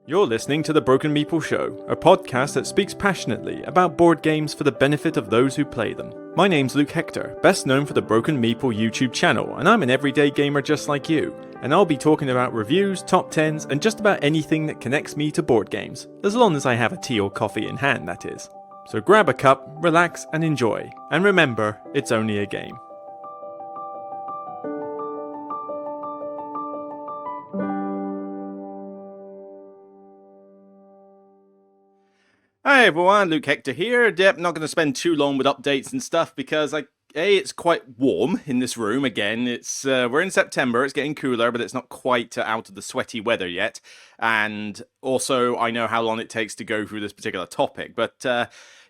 You're listening to the Broken Meeple Show, a podcast that speaks passionately about board games for the benefit of those who play them. My name's Luke Hector, best known for the Broken Meeple YouTube channel, and I'm an everyday gamer just like you. And I'll be talking about reviews, top 10s, and just about anything that connects me to board games, as long as I have a tea or coffee in hand, that is. So grab a cup, relax, and enjoy. And remember, it's only a game. Hi everyone, Luke Hector here. Yep, not going to spend too long with updates and stuff because it's quite warm in this room again. It's we're in September, it's getting cooler, but it's not quite out of the sweaty weather yet. And also, I know how long it takes to go through this particular topic. But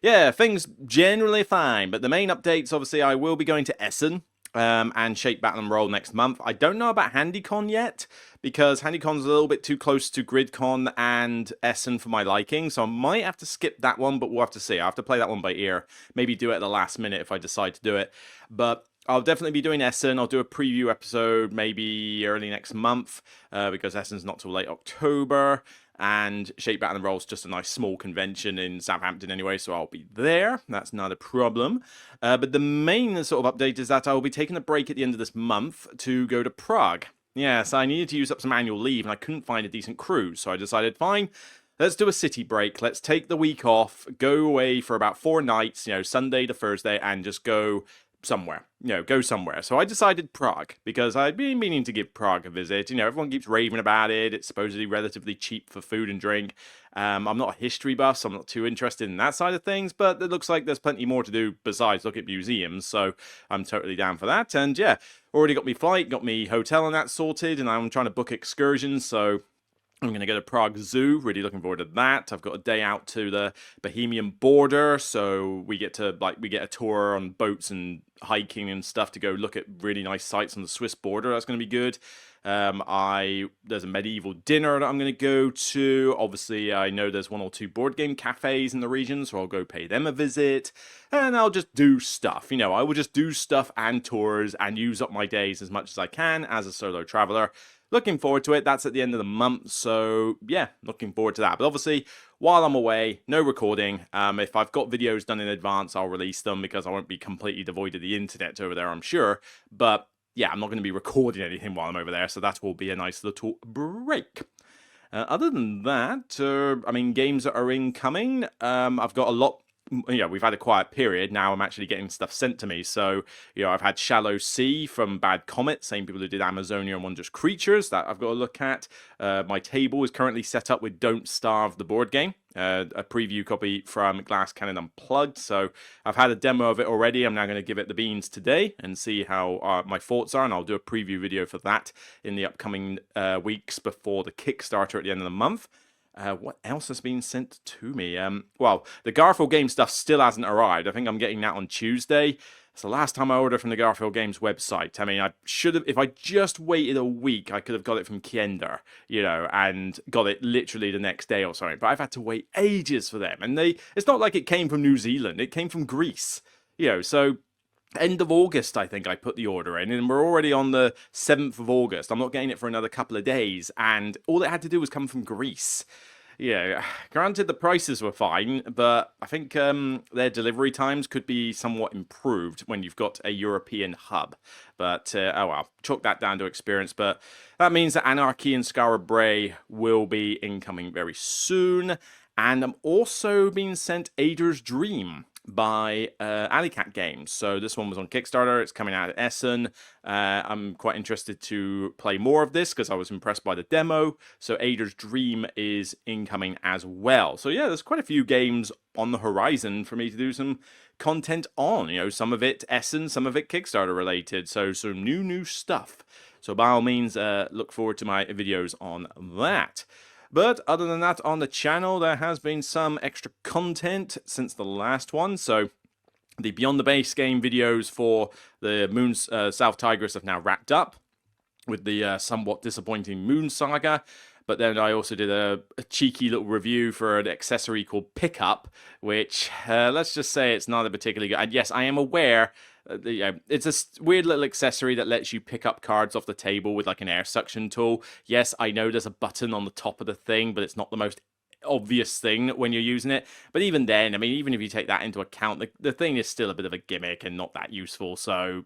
yeah, things generally fine. But the main updates, obviously, I will be going to Essen and Shape Battle and Roll next month. I don't know about HandyCon yet, because HandyCon's a little bit too close to GridCon and Essen for my liking, so I might have to skip that one, but we'll have to see. I have to play that one by ear, maybe do it at the last minute if I decide to do it, but I'll definitely be doing Essen. I'll do a preview episode maybe early next month, because Essen's not till late October, and Shape Battle and Roll's just a nice small convention in Southampton anyway, so I'll be there. That's not a problem. But the main sort of update is that I will be taking a break at the end of this month to go to Prague. Yes, I needed to use up some annual leave, and I couldn't find a decent cruise, so I decided, fine, let's do a city break. Let's take the week off, go away for about 4 nights, Sunday to Thursday, and just go somewhere. Go somewhere. So I decided Prague, because I'd been meaning to give Prague a visit. Everyone keeps raving about it. It's supposedly relatively cheap for food and drink. I'm not a history buff, so I'm not too interested in that side of things, but it looks like there's plenty more to do besides look at museums, so I'm totally down for that. And yeah, already got me flight, got me hotel and that sorted, and I'm trying to book excursions, so I'm going to go to Prague Zoo, really looking forward to that. I've got a day out to the Bohemian border, so we get a tour on boats and hiking and stuff to go look at really nice sights on the Swiss border. That's going to be good. There's a medieval dinner that I'm going to go to. Obviously, I know there's 1 or 2 board game cafes in the region, so I'll go pay them a visit, and I'll just do stuff. I will just do stuff and tours and use up my days as much as I can as a solo traveler. Looking forward to it. That's at the end of the month, so yeah, looking forward to that. But obviously, while I'm away, no recording. If I've got videos done in advance, I'll release them, because I won't be completely devoid of the internet over there, I'm sure. But yeah, I'm not going to be recording anything while I'm over there, so that will be a nice little break. Other than that, games that are incoming, I've got a lot. We've had a quiet period. Now I'm actually getting stuff sent to me. So, I've had Shallow Sea from Bad Comet, same people who did Amazonia and Wondrous Creatures, that I've got to look at. My table is currently set up with Don't Starve the board game, a preview copy from Glass Cannon Unplugged. So I've had a demo of it already. I'm now going to give it the beans today and see how my thoughts are, and I'll do a preview video for that in the upcoming weeks before the Kickstarter at the end of the month. What else has been sent to me? Well, the Garfield Games stuff still hasn't arrived. I think I'm getting that on Tuesday. It's the last time I ordered from the Garfield Games website. I should have, if I just waited a week, I could have got it from Kiender, and got it literally the next day or something. But I've had to wait ages for them. And it's not like it came from New Zealand. It came from Greece, so end of August, I think I put the order in, and we're already on the 7th of August. I'm not getting it for another couple of days, and all it had to do was come from Greece. Granted the prices were fine, but I think their delivery times could be somewhat improved when you've got a European hub. But, oh well, chalk that down to experience. But that means that Anarchy and Skara Brae will be incoming very soon. And I'm also being sent Ada's Dream by Alleycat Games. So this one was on Kickstarter. It's coming out at Essen. I'm quite interested to play more of this because I was impressed by the demo. So Ada's Dream is incoming as well. So yeah, there's quite a few games on the horizon for me to do some content on. Some of it Essen, some of it Kickstarter related. So some new stuff. So by all means, look forward to my videos on that. But other than that, on the channel, there has been some extra content since the last one. So the Beyond the Base Game videos for the South Tigris have now wrapped up with the somewhat disappointing Moon Saga. But then I also did a cheeky little review for an accessory called Pickup, which, let's just say it's not a particularly good. And yes, I am aware It's a weird little accessory that lets you pick up cards off the table with like an air suction tool. Yes, I know there's a button on the top of the thing, but it's not the most obvious thing when you're using it. But even then, I mean, even if you take that into account, the thing is still a bit of a gimmick and not that useful. So,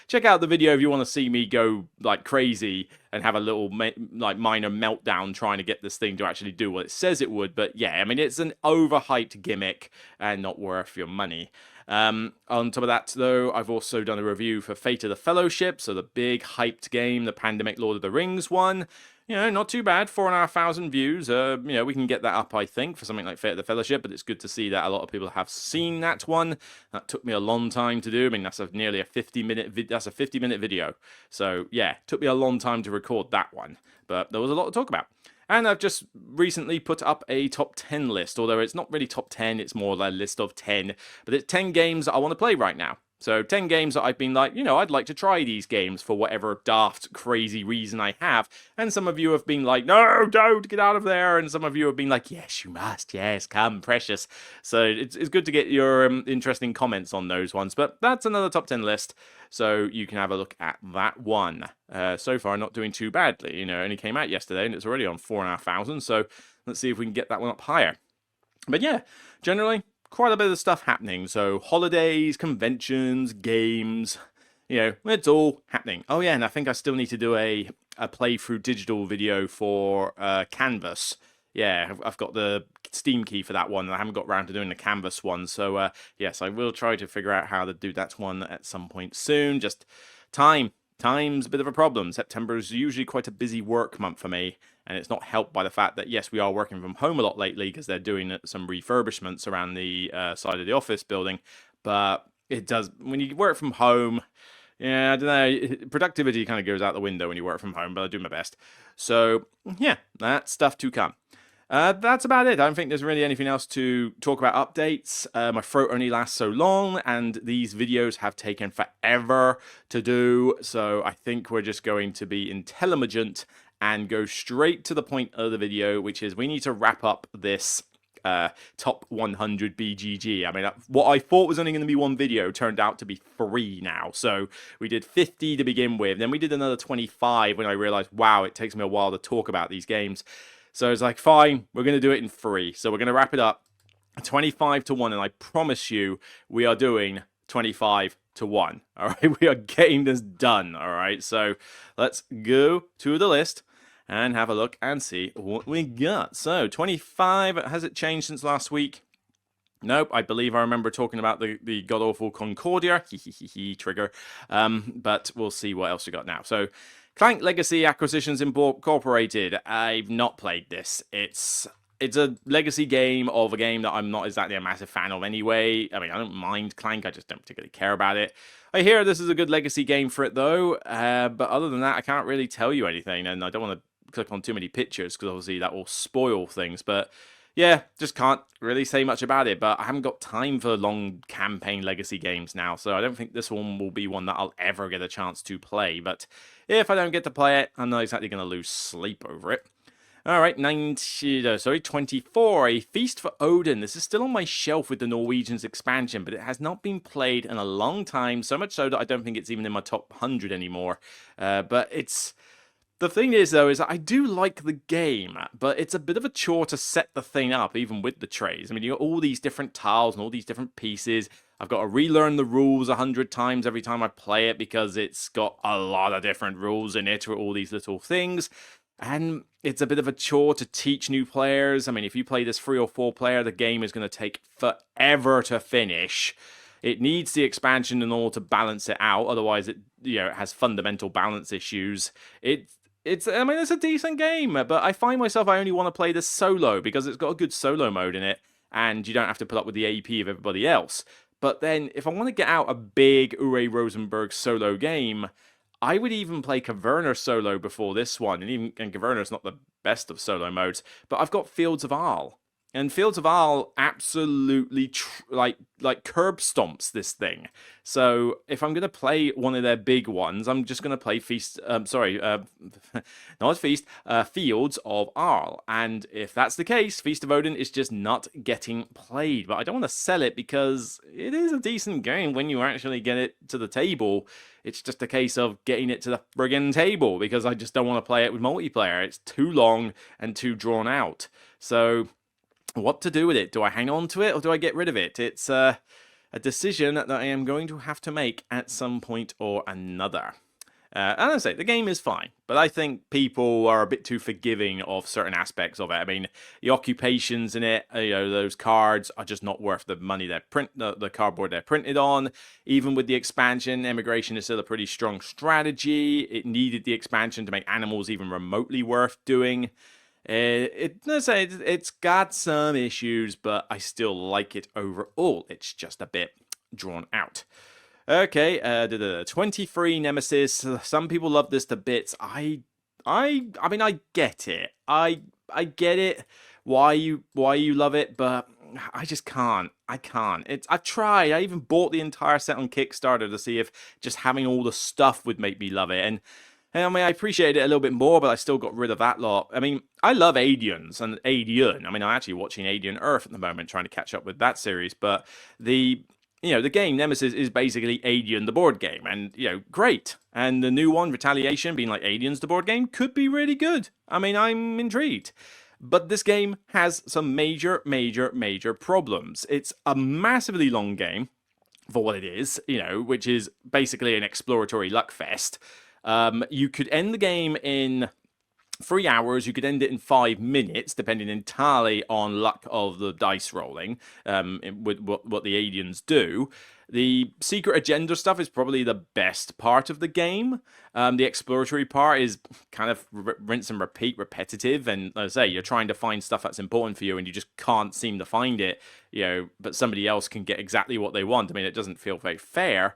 check out the video if you want to see me go like crazy and have a little like minor meltdown trying to get this thing to actually do what it says it would. But yeah, I mean, it's an overhyped gimmick and not worth your money. On top of that, though, I've also done a review for Fate of the Fellowship, so the big hyped game, the Pandemic Lord of the Rings one. Not too bad, 4,500 views. We can get that up, I think, for something like Fate of the Fellowship, but it's good to see that a lot of people have seen that one. That took me a long time to do. I mean, that's nearly a 50-minute that's a 50-minute video. So, yeah, took me a long time to record that one, but there was a lot to talk about. And I've just recently put up a top 10 list, although it's not really top 10, it's more like a list of 10, but it's 10 games that I want to play right now. So 10 games that I've been like, I'd like to try these games for whatever daft, crazy reason I have. And some of you have been like, no, don't, get out of there. And some of you have been like, yes, you must, yes, come, precious. So it's good to get your interesting comments on those ones. But that's another top 10 list, so you can have a look at that one. So far, not doing too badly. It only came out yesterday, and it's already on 4,500. So let's see if we can get that one up higher. But yeah, generally, quite a bit of stuff happening. So holidays, conventions, games, it's all happening. Oh yeah, and I think I still need to do a playthrough digital video for Canvas. Yeah, I've got the Steam key for that one, and I haven't got around to doing the Canvas one. So yes, I will try to figure out how to do that one at some point soon. Just time. Time's a bit of a problem. September is usually quite a busy work month for me, and it's not helped by the fact that, yes, we are working from home a lot lately because they're doing some refurbishments around the side of the office building. But it does, when you work from home, yeah, I don't know, productivity kind of goes out the window when you work from home, but I do my best. So, yeah, that's stuff to come. That's about it. I don't think there's really anything else to talk about updates. My throat only lasts so long, and these videos have taken forever to do, so I think we're just going to be intelligent and go straight to the point of the video, which is we need to wrap up this top 100 BGG. I mean, what I thought was only going to be one video turned out to be 3 now. So we did 50 to begin with, then we did another 25 when I realized, wow, it takes me a while to talk about these games. So it's like, fine, we're going to do it in 3. So we're going to wrap it up 25 to 1. And I promise you, we are doing 25 to 1. All right, we are getting this done. All right, so let's go to the list and have a look and see what we got. So 25, has it changed since last week? Nope, I believe I remember talking about the god-awful Concordia. Trigger. But we'll see what else we got now. So Clank Legacy Acquisitions Incorporated. I've not played this. It's a legacy game of a game that I'm not exactly a massive fan of anyway. I mean, I don't mind Clank, I just don't particularly care about it. I hear this is a good legacy game for it, though. But other than that, I can't really tell you anything, and I don't want to click on too many pictures, because obviously that will spoil things. But yeah, just can't really say much about it. But I haven't got time for long campaign legacy games now, so I don't think this one will be one that I'll ever get a chance to play. But if I don't get to play it, I'm not exactly going to lose sleep over it. Alright, 24, A Feast for Odin. This is still on my shelf with the Norwegians expansion, but it has not been played in a long time, so much so that I don't think it's even in my top 100 anymore. But it's... The thing is, though, is that I do like the game, but it's a bit of a chore to set the thing up, even with the trays. I mean, you got all these different tiles and all these different pieces. I've got to relearn the rules 100 times every time I play it, because it's got a lot of different rules in it for all these little things. And it's a bit of a chore to teach new players. I mean, if you play this 3 or 4 player, the game is going to take forever to finish. It needs the expansion in order to balance it out. Otherwise, it has fundamental balance issues. It's a decent game, but I find myself I only want to play this solo because it's got a good solo mode in it, and you don't have to put up with the AP of everybody else. But then, if I want to get out a big Uwe Rosenberg solo game, I would even play Caverna solo before this one, and Caverna's not the best of solo modes, but I've got Fields of Arle. And Fields of Arle absolutely like curb stomps this thing. So if I'm gonna play one of their big ones, I'm just gonna play not Feast, Fields of Arle. And if that's the case, Feast of Odin is just not getting played. But I don't want to sell it because it is a decent game when you actually get it to the table. It's just a case of getting it to the friggin' table because I just don't want to play it with multiplayer. It's too long and too drawn out. So what to do with it? Do I hang on to it or do I get rid of it? It's a decision that I am going to have to make at some point or another. And I say, the game is fine, but I think people are a bit too forgiving of certain aspects of it. I mean, the occupations in it, those cards are just not worth the money the cardboard they're printed on. Even with the expansion, immigration is still a pretty strong strategy. It needed the expansion to make animals even remotely worth doing. It's got some issues, but I still like it overall. It's just a bit drawn out. Okay, 23 Nemesis. Some people love this to bits. I mean, I get it. I get it. Why you love it, but I just can't. I can't. I've tried. I even bought the entire set on Kickstarter to see if just having all the stuff would make me love it. And I mean, I appreciate it a little bit more, but I still got rid of that lot. I mean, I love Adians and Adian. I mean, I'm actually watching Adian Earth at the moment, trying to catch up with that series. But the game Nemesis is basically Adian the board game, and great. And the new one, Retaliation, being like Adian's the board game, could be really good. I mean, I'm intrigued. But this game has some major problems. It's a massively long game for what it is, which is basically an exploratory luck fest. You could end the game in 3 hours. You could end it in 5 minutes, depending entirely on luck of the dice rolling, with what the aliens do. The secret agenda stuff is probably the best part of the game. The exploratory part is kind of rinse and repeat, repetitive, and as I say, you're trying to find stuff that's important for you, and you just can't seem to find it. But somebody else can get exactly what they want. I mean, it doesn't feel very fair.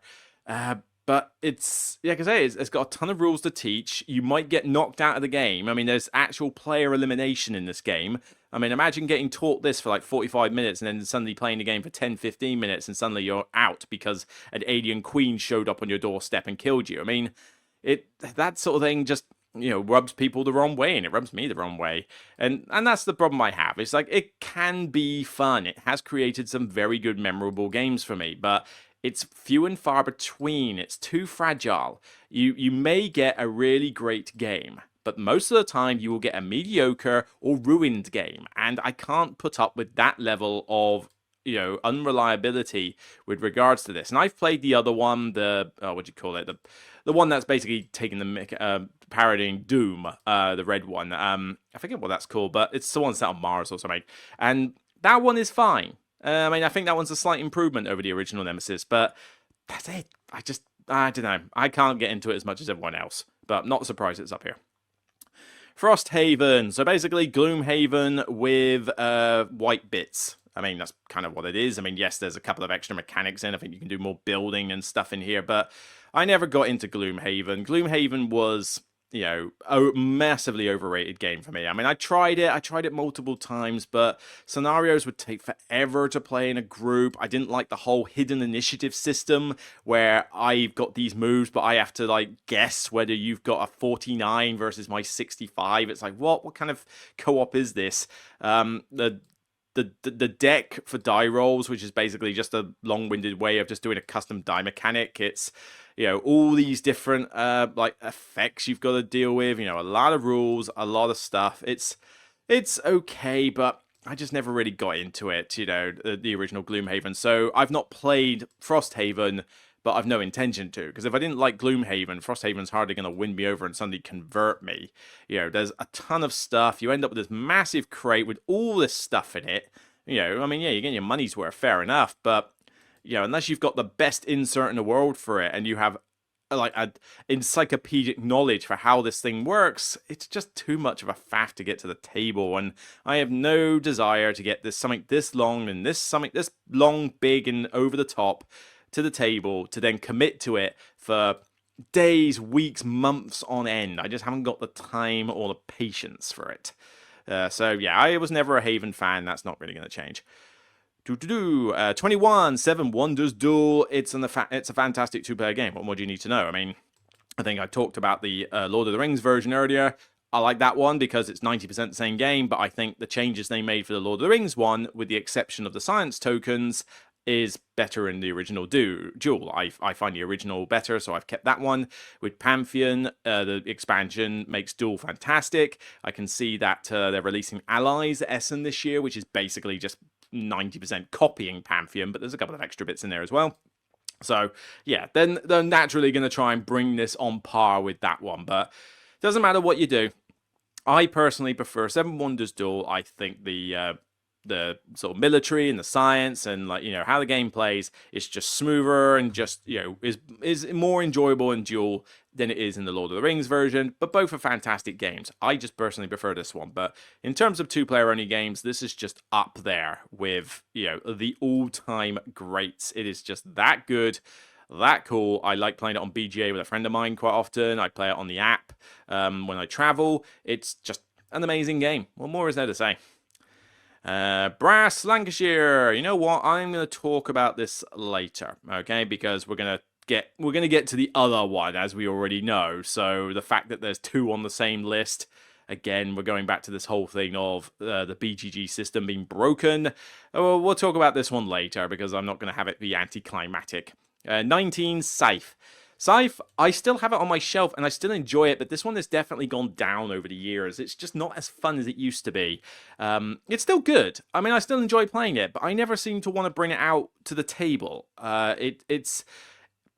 But it's, like I say, it's got a ton of rules to teach. You might get knocked out of the game. I mean, there's actual player elimination in this game. I mean, imagine getting taught this for like 45 minutes and then suddenly playing the game for 10, 15 minutes and suddenly you're out because an alien queen showed up on your doorstep and killed you. I mean, that sort of thing just, rubs people the wrong way, and it rubs me the wrong way. And that's the problem I have. It's like, it can be fun. It has created some very good, memorable games for me, but it's few and far between. It's too fragile. You may get a really great game, but most of the time you will get a mediocre or ruined game. And I can't put up with that level of, unreliability with regards to this. And I've played the other one, the one that's basically taking the parodying Doom, the red one. I forget what that's called, but it's the one set on Mars or something. And that one is fine. I mean, I think that one's a slight improvement over the original Nemesis, but that's it. I don't know. I can't get into it as much as everyone else, but not surprised it's up here. Frosthaven. So basically Gloomhaven with white bits. I mean, that's kind of what it is. I mean, yes, there's a couple of extra mechanics in. I think you can do more building and stuff in here, but I never got into Gloomhaven. Gloomhaven was, a massively overrated game for me. I mean, I tried it multiple times, but scenarios would take forever to play in a group. I didn't like the whole hidden initiative system where I've got these moves, but I have to guess whether you've got a 49 versus my 65. It's like, what kind of co-op is this? The deck for die rolls, which is basically just a long-winded way of just doing a custom die mechanic. It's all these different effects you've got to deal with. A lot of rules, a lot of stuff. It's okay, but I just never really got into it. The original Gloomhaven. So I've not played Frosthaven, but I've no intention to, because if I didn't like Gloomhaven, Frosthaven's hardly going to win me over and suddenly convert me. There's a ton of stuff. You end up with this massive crate with all this stuff in it. I mean, yeah, you're getting your money's worth, fair enough, but, unless you've got the best insert in the world for it, and you have, an encyclopedic knowledge for how this thing works, it's just too much of a faff to get to the table, and I have no desire to get something this long and something this long, big, and over the top to the table to then commit to it for days, weeks, months on end. I just haven't got the time or the patience for it. So yeah, I was never a Haven fan. That's not really going to change. 21 Seven Wonders Duel. It's a fantastic two-player game. What more do you need to know? I mean, I think I talked about the Lord of the Rings version earlier. I like that one because it's 90% the same game, but I think the changes they made for the Lord of the Rings one, with the exception of the science tokens, is better in the original Duel. I find the original better, so I've kept that one. With Pantheon, the expansion makes Duel fantastic. I can see that they're releasing Allies Essen this year, which is basically just 90% copying Pantheon, but there's a couple of extra bits in there as well. So, yeah, then they're naturally going to try and bring this on par with that one, but it doesn't matter what you do. I personally prefer Seven Wonders Duel. I think the sort of military and the science and, like, you know, how the game plays is just smoother and just, you know, is more enjoyable in Duel than it is in the Lord of the Rings version, but both are fantastic games. I just personally prefer this one, but in terms of two-player only games, this is just up there with, you know, the all-time greats. It is just that good, that cool. I like playing it on BGA with a friend of mine quite often. I play it on the app when I travel. It's just an amazing game. What more is there to say? Brass Lancashire. You know what? I'm going to talk about this later, okay? Because we're going to get to the other one, as we already know. So the fact that there's two on the same list, again, we're going back to this whole thing of the BGG system being broken. We'll talk about this one later because I'm not going to have it be anticlimactic. 19 Scythe. Scythe, I still have it on my shelf and I still enjoy it, but this one has definitely gone down over the years. It's just not as fun as it used to be. It's still good. I mean, I still enjoy playing it, but I never seem to want to bring it out to the table.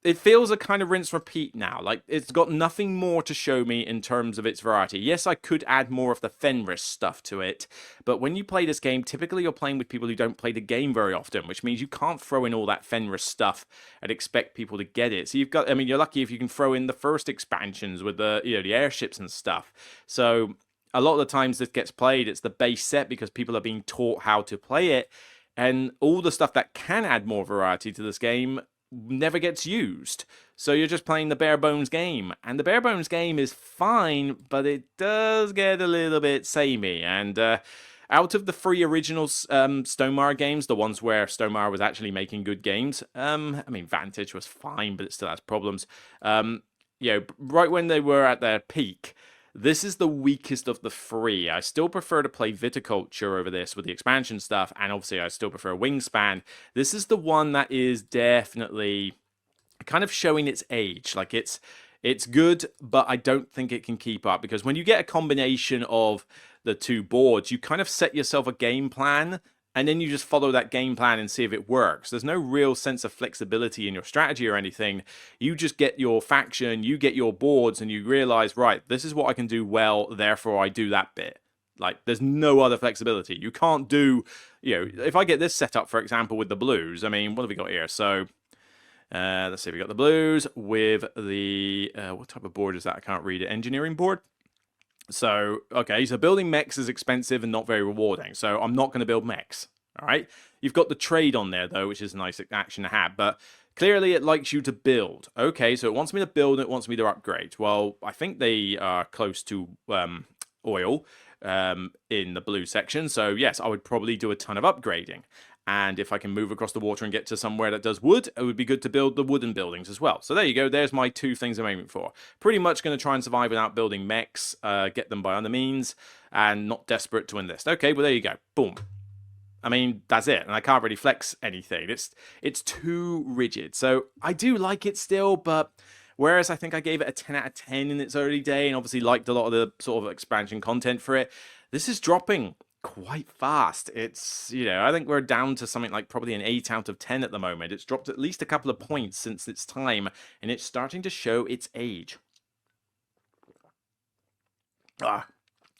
It feels a kind of rinse repeat now. Like, it's got nothing more to show me in terms of its variety. Yes, I could add more of the Fenris stuff to it, but when you play this game, typically you're playing with people who don't play the game very often, which means you can't throw in all that Fenris stuff and expect people to get it. So I mean, you're lucky if you can throw in the first expansions with the, you know, the airships and stuff. So a lot of the times this gets played, it's the base set because people are being taught how to play it, and all the stuff that can add more variety to this game never gets used. So you're just playing the bare bones game, and the bare bones game is fine, but it does get a little bit samey. And out of the three original Stonemaier games, the ones where Stonemaier was actually making good games, I mean, Vantage was fine, but it still has problems. You know, right when they were at their peak, this is the weakest of the three. I still prefer to play Viticulture over this with the expansion stuff, and obviously I still prefer Wingspan. This is the one that is definitely kind of showing its age. Like, it's good, but I don't think it can keep up, because when you get a combination of the two boards, you kind of set yourself a game plan, and then you just follow that game plan and see if it works. There's no real sense of flexibility in your strategy or anything. You just get your faction, you get your boards, and you realize, right, this is what I can do well, therefore I do that bit. Like, there's no other flexibility. You can't do, you know, if I get this set up, for example, with the blues, I mean, what have we got here? So, let's see, we got the blues with the, what type of board is that? I can't read it. Engineering board? So, okay, so building mechs is expensive and not very rewarding, so I'm not going to build mechs, all right? You've got the trade on there, though, which is a nice action to have, but clearly it likes you to build. Okay, so it wants me to build, it wants me to upgrade. Well, I think they are close to oil in the blue section, so yes, I would probably do a ton of upgrading. And if I can move across the water and get to somewhere that does wood, it would be good to build the wooden buildings as well. So there you go. There's my two things I'm aiming for. Pretty much going to try and survive without building mechs, get them by other means, and not desperate to enlist. Okay, well, there you go. Boom. I mean, that's it. And I can't really flex anything. It's too rigid. So I do like it still, but whereas I think I gave it a 10 out of 10 in its early day and obviously liked a lot of the sort of expansion content for it, this is dropping quite fast. It's, you know, I think we're down to something like probably an 8 out of 10 at the moment. It's dropped at least a couple of points since its time, and it's starting to show its age.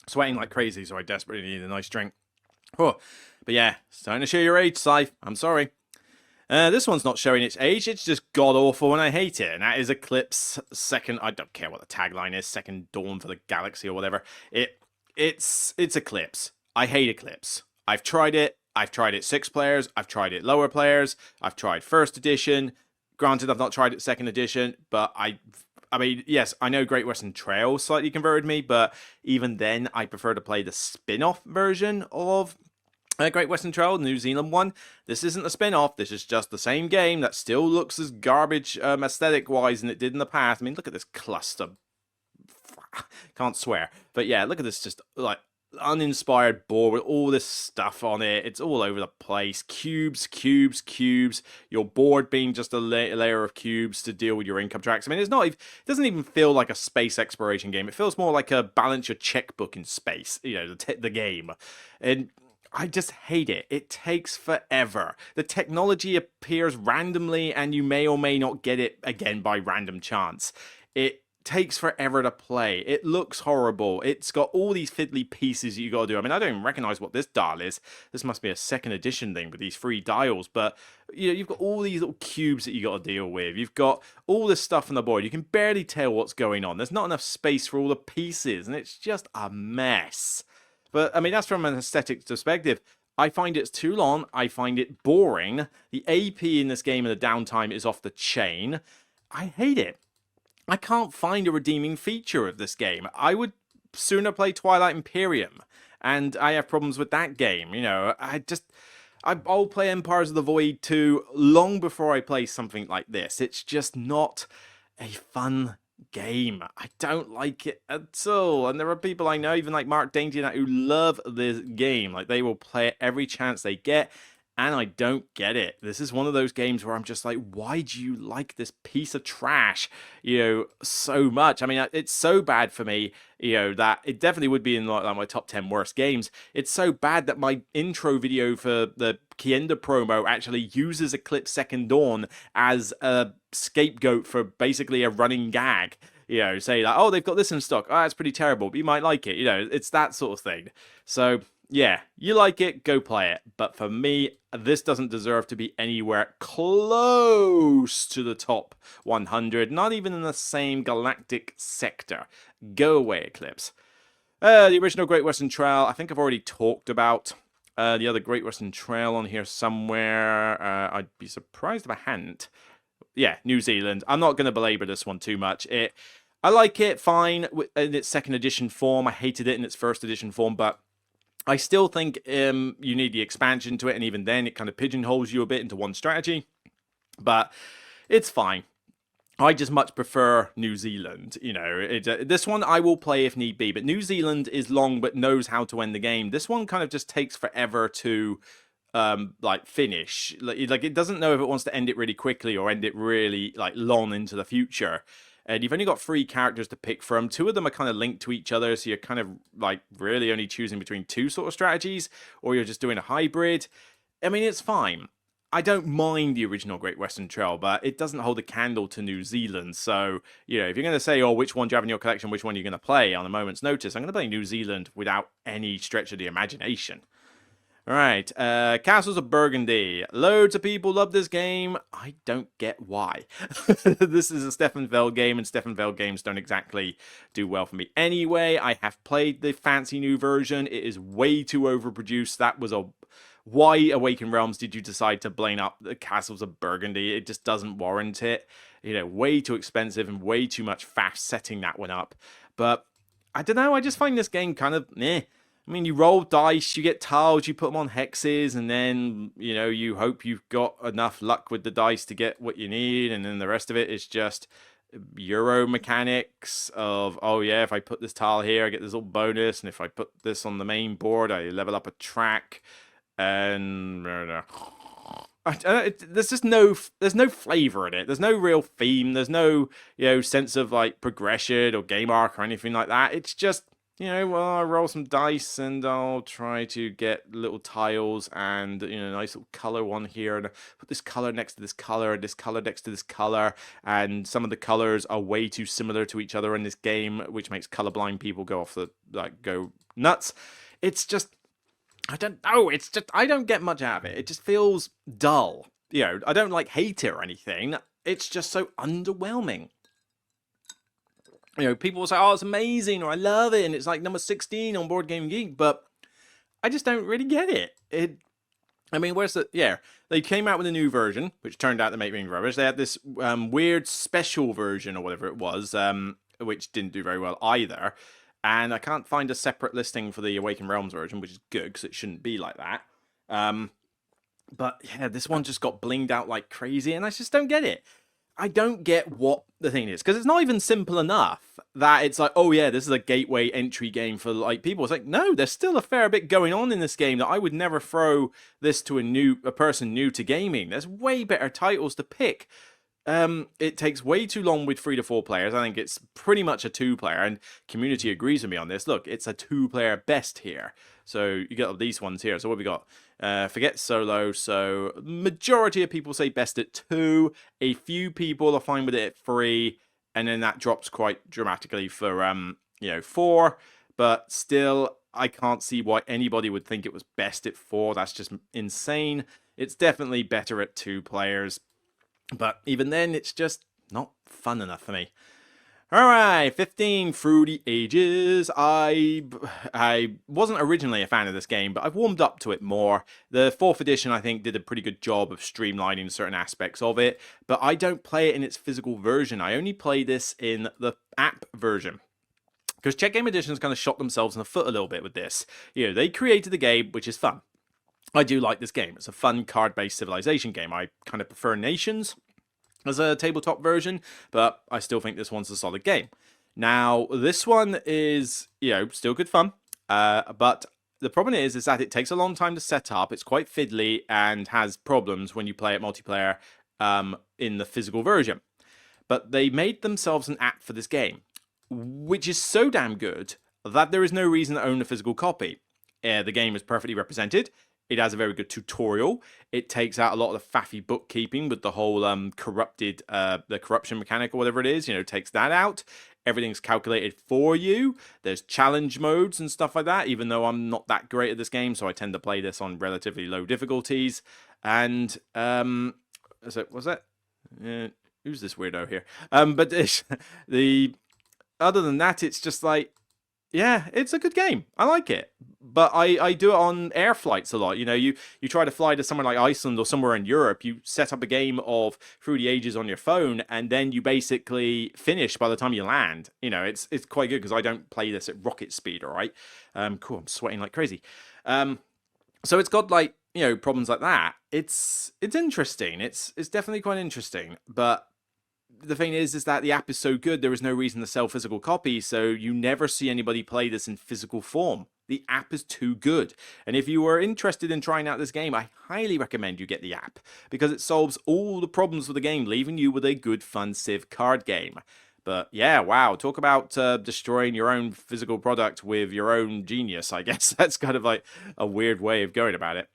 Sweating like crazy, so I desperately need a nice drink. Oh, but yeah, starting to show your age, Scythe. I'm sorry. This one's not showing its age. It's just god-awful and I hate it. And that is Eclipse Second... I don't care what the tagline is. Second Dawn for the Galaxy or whatever. It's Eclipse. I hate Eclipse. I've tried it. I've tried it 6 players. I've tried it lower players. I've tried first edition. Granted, I've not tried it second edition, but I mean, yes, I know Great Western Trail slightly converted me, but even then, I prefer to play the spin-off version of Great Western Trail, the New Zealand one. This isn't a spin-off. This is just the same game that still looks as garbage aesthetic-wise than it did in the past. I mean, look at this cluster. Can't swear, but yeah, look at this, just like uninspired board with all this stuff on it. It's all over the place. Cubes, cubes, cubes. Your board being just a layer of cubes to deal with your income tracks. I mean, it doesn't even feel like a space exploration game. It feels more like a balance your checkbook in space. You know, the game, and I just hate it. It takes forever. The technology appears randomly, and you may or may not get it again by random chance. It takes forever to play. It looks horrible. It's got all these fiddly pieces you got to do. I mean, I don't even recognize what this dial is. This must be a second edition thing with these 3 dials, but you know, you've got all these little cubes that you got to deal with. You've got all this stuff on the board. You can barely tell what's going on. There's not enough space for all the pieces, and it's just a mess. But I mean, that's from an aesthetic perspective. I find it's too long. I find it boring. The AP in this game and the downtime is off the chain. I hate it. I can't find a redeeming feature of this game. I would sooner play Twilight Imperium, and I have problems with that game. You know, I'll play Empires of the Void 2 long before I play something like this. It's just not a fun game. I don't like it at all. And there are people I know, even like Mark Dainty, who love this game. Like, they will play it every chance they get. And I don't get it. This is one of those games where I'm just like, why do you like this piece of trash, you know, so much? I mean, it's so bad for me, you know, that it definitely would be in like my top 10 worst games. It's so bad that my intro video for the Kienda promo actually uses Eclipse Second Dawn as a scapegoat for basically a running gag. You know, say like, oh, they've got this in stock. Oh, that's pretty terrible, but you might like it. You know, it's that sort of thing. So yeah, you like it, go play it. But for me, this doesn't deserve to be anywhere close to the top 100, not even in the same galactic sector. Go away, Eclipse. The original Great Western Trail, I think I've already talked about the other Great Western Trail on here somewhere. I'd be surprised if I hadn't. Yeah, New Zealand. I'm not going to belabor this one too much. I like it fine in its second edition form. I hated it in its first edition form, but I still think you need the expansion to it, and even then it kind of pigeonholes you a bit into one strategy. But it's fine. I just much prefer New Zealand. You know, this one I will play if need be, but New Zealand is long but knows how to end the game. This one kind of just takes forever to like finish. Like it doesn't know if it wants to end it really quickly or end it really like long into the future. And you've only got 3 characters to pick from. 2 of them are kind of linked to each other, so you're kind of like really only choosing between 2 sort of strategies, or you're just doing a hybrid. I mean, it's fine. I don't mind the original Great Western Trail, but it doesn't hold a candle to New Zealand. So, you know, if you're going to say, oh, which one do you have in your collection, which one are you going to play on a moment's notice, I'm going to play New Zealand without any stretch of the imagination. All right, Castles of Burgundy. Loads of people love this game. I don't get why. This is a Stefan Feld game, and Stefan Feld games don't exactly do well for me anyway. I have played the fancy new version. It is way too overproduced. That was a... Why, Awakened Realms, did you decide to blame up the Castles of Burgundy? It just doesn't warrant it. You know, way too expensive and way too much faff setting that one up. But I don't know, I just find this game kind of meh. I mean, you roll dice, you get tiles, you put them on hexes, and then, you know, you hope you've got enough luck with the dice to get what you need, and then the rest of it is just Euro mechanics of, oh yeah, if I put this tile here, I get this little bonus, and if I put this on the main board, I level up a track, and there's just there's no flavor in it. There's no real theme. There's no, you know, sense of like progression or game arc or anything like that. It's just, you know, well, I roll some dice and I'll try to get little tiles and, you know, a nice little color one here, and put this color next to this color and this color next to this color, and some of the colors are way too similar to each other in this game, which makes colorblind people go go nuts. It's just, I don't know, it's just, I don't get much out of it. It just feels dull. You know, I don't like hate it or anything. It's just so underwhelming. You know, people will say, oh, it's amazing, or I love it, and it's like number 16 on Board Game Geek, but I just don't really get it. I mean, where's the... Yeah, they came out with a new version, which turned out to make things rubbish. They had this weird special version, or whatever it was, which didn't do very well either. And I can't find a separate listing for the Awakened Realms version, which is good, because it shouldn't be like that. But yeah, this one just got blinged out like crazy, and I just don't get it. I don't get what the thing is, because it's not even simple enough that it's like, oh yeah, this is a gateway entry game for like people. It's like, no, there's still a fair bit going on in this game that I would never throw this to a person new to gaming. There's way better titles to pick. It takes way too long with 3 to 4 players. I think it's pretty much a 2-player, and community agrees with me on this. Look, it's a 2-player best here. So you get these ones here. So what have we got? Forget solo. So majority of people say best at 2. A few people are fine with it at 3, and then that drops quite dramatically for 4. But still, I can't see why anybody would think it was best at 4. That's just insane. It's definitely better at 2 players. But even then, it's just not fun enough for me. Alright, 15 Fruity Ages. I wasn't originally a fan of this game, but I've warmed up to it more. The 4th edition, I think, did a pretty good job of streamlining certain aspects of it, but I don't play it in its physical version. I only play this in the app version. Because Czech Game Edition's kind of shot themselves in the foot a little bit with this. You know, they created the game, which is fun. I do like this game. It's a fun card-based civilization game. I kind of prefer Nations as a tabletop version, but I still think this one's a solid game. Now, this one is, still good fun, but the problem is that it takes a long time to set up. It's quite fiddly and has problems when you play it multiplayer in the physical version. But they made themselves an app for this game, which is so damn good that there is no reason to own a physical copy. The game is perfectly represented. It has a very good tutorial. It takes out a lot of the faffy bookkeeping with the whole the corruption mechanic or whatever it is. Takes that out. Everything's calculated for you. There's challenge modes and stuff like that, even though I'm not that great at this game, so I tend to play this on relatively low difficulties. And, who's this weirdo here? But other than that, it's just like, yeah, it's a good game. I like it. But I do it on air flights a lot. You try to fly to somewhere like Iceland or somewhere in Europe, you set up a game of Fruity Ages on your phone, and then you basically finish by the time you land. It's quite good because I don't play this at rocket speed, all right? Cool, I'm sweating like crazy. So it's got problems like that. It's interesting. It's definitely quite interesting, but the thing is that the app is so good, there is no reason to sell physical copies, so you never see anybody play this in physical form. The app is too good. And if you are interested in trying out this game, I highly recommend you get the app, because it solves all the problems with the game, leaving you with a good, fun Civ card game. But yeah, wow, talk about destroying your own physical product with your own genius, I guess. That's kind of like a weird way of going about it.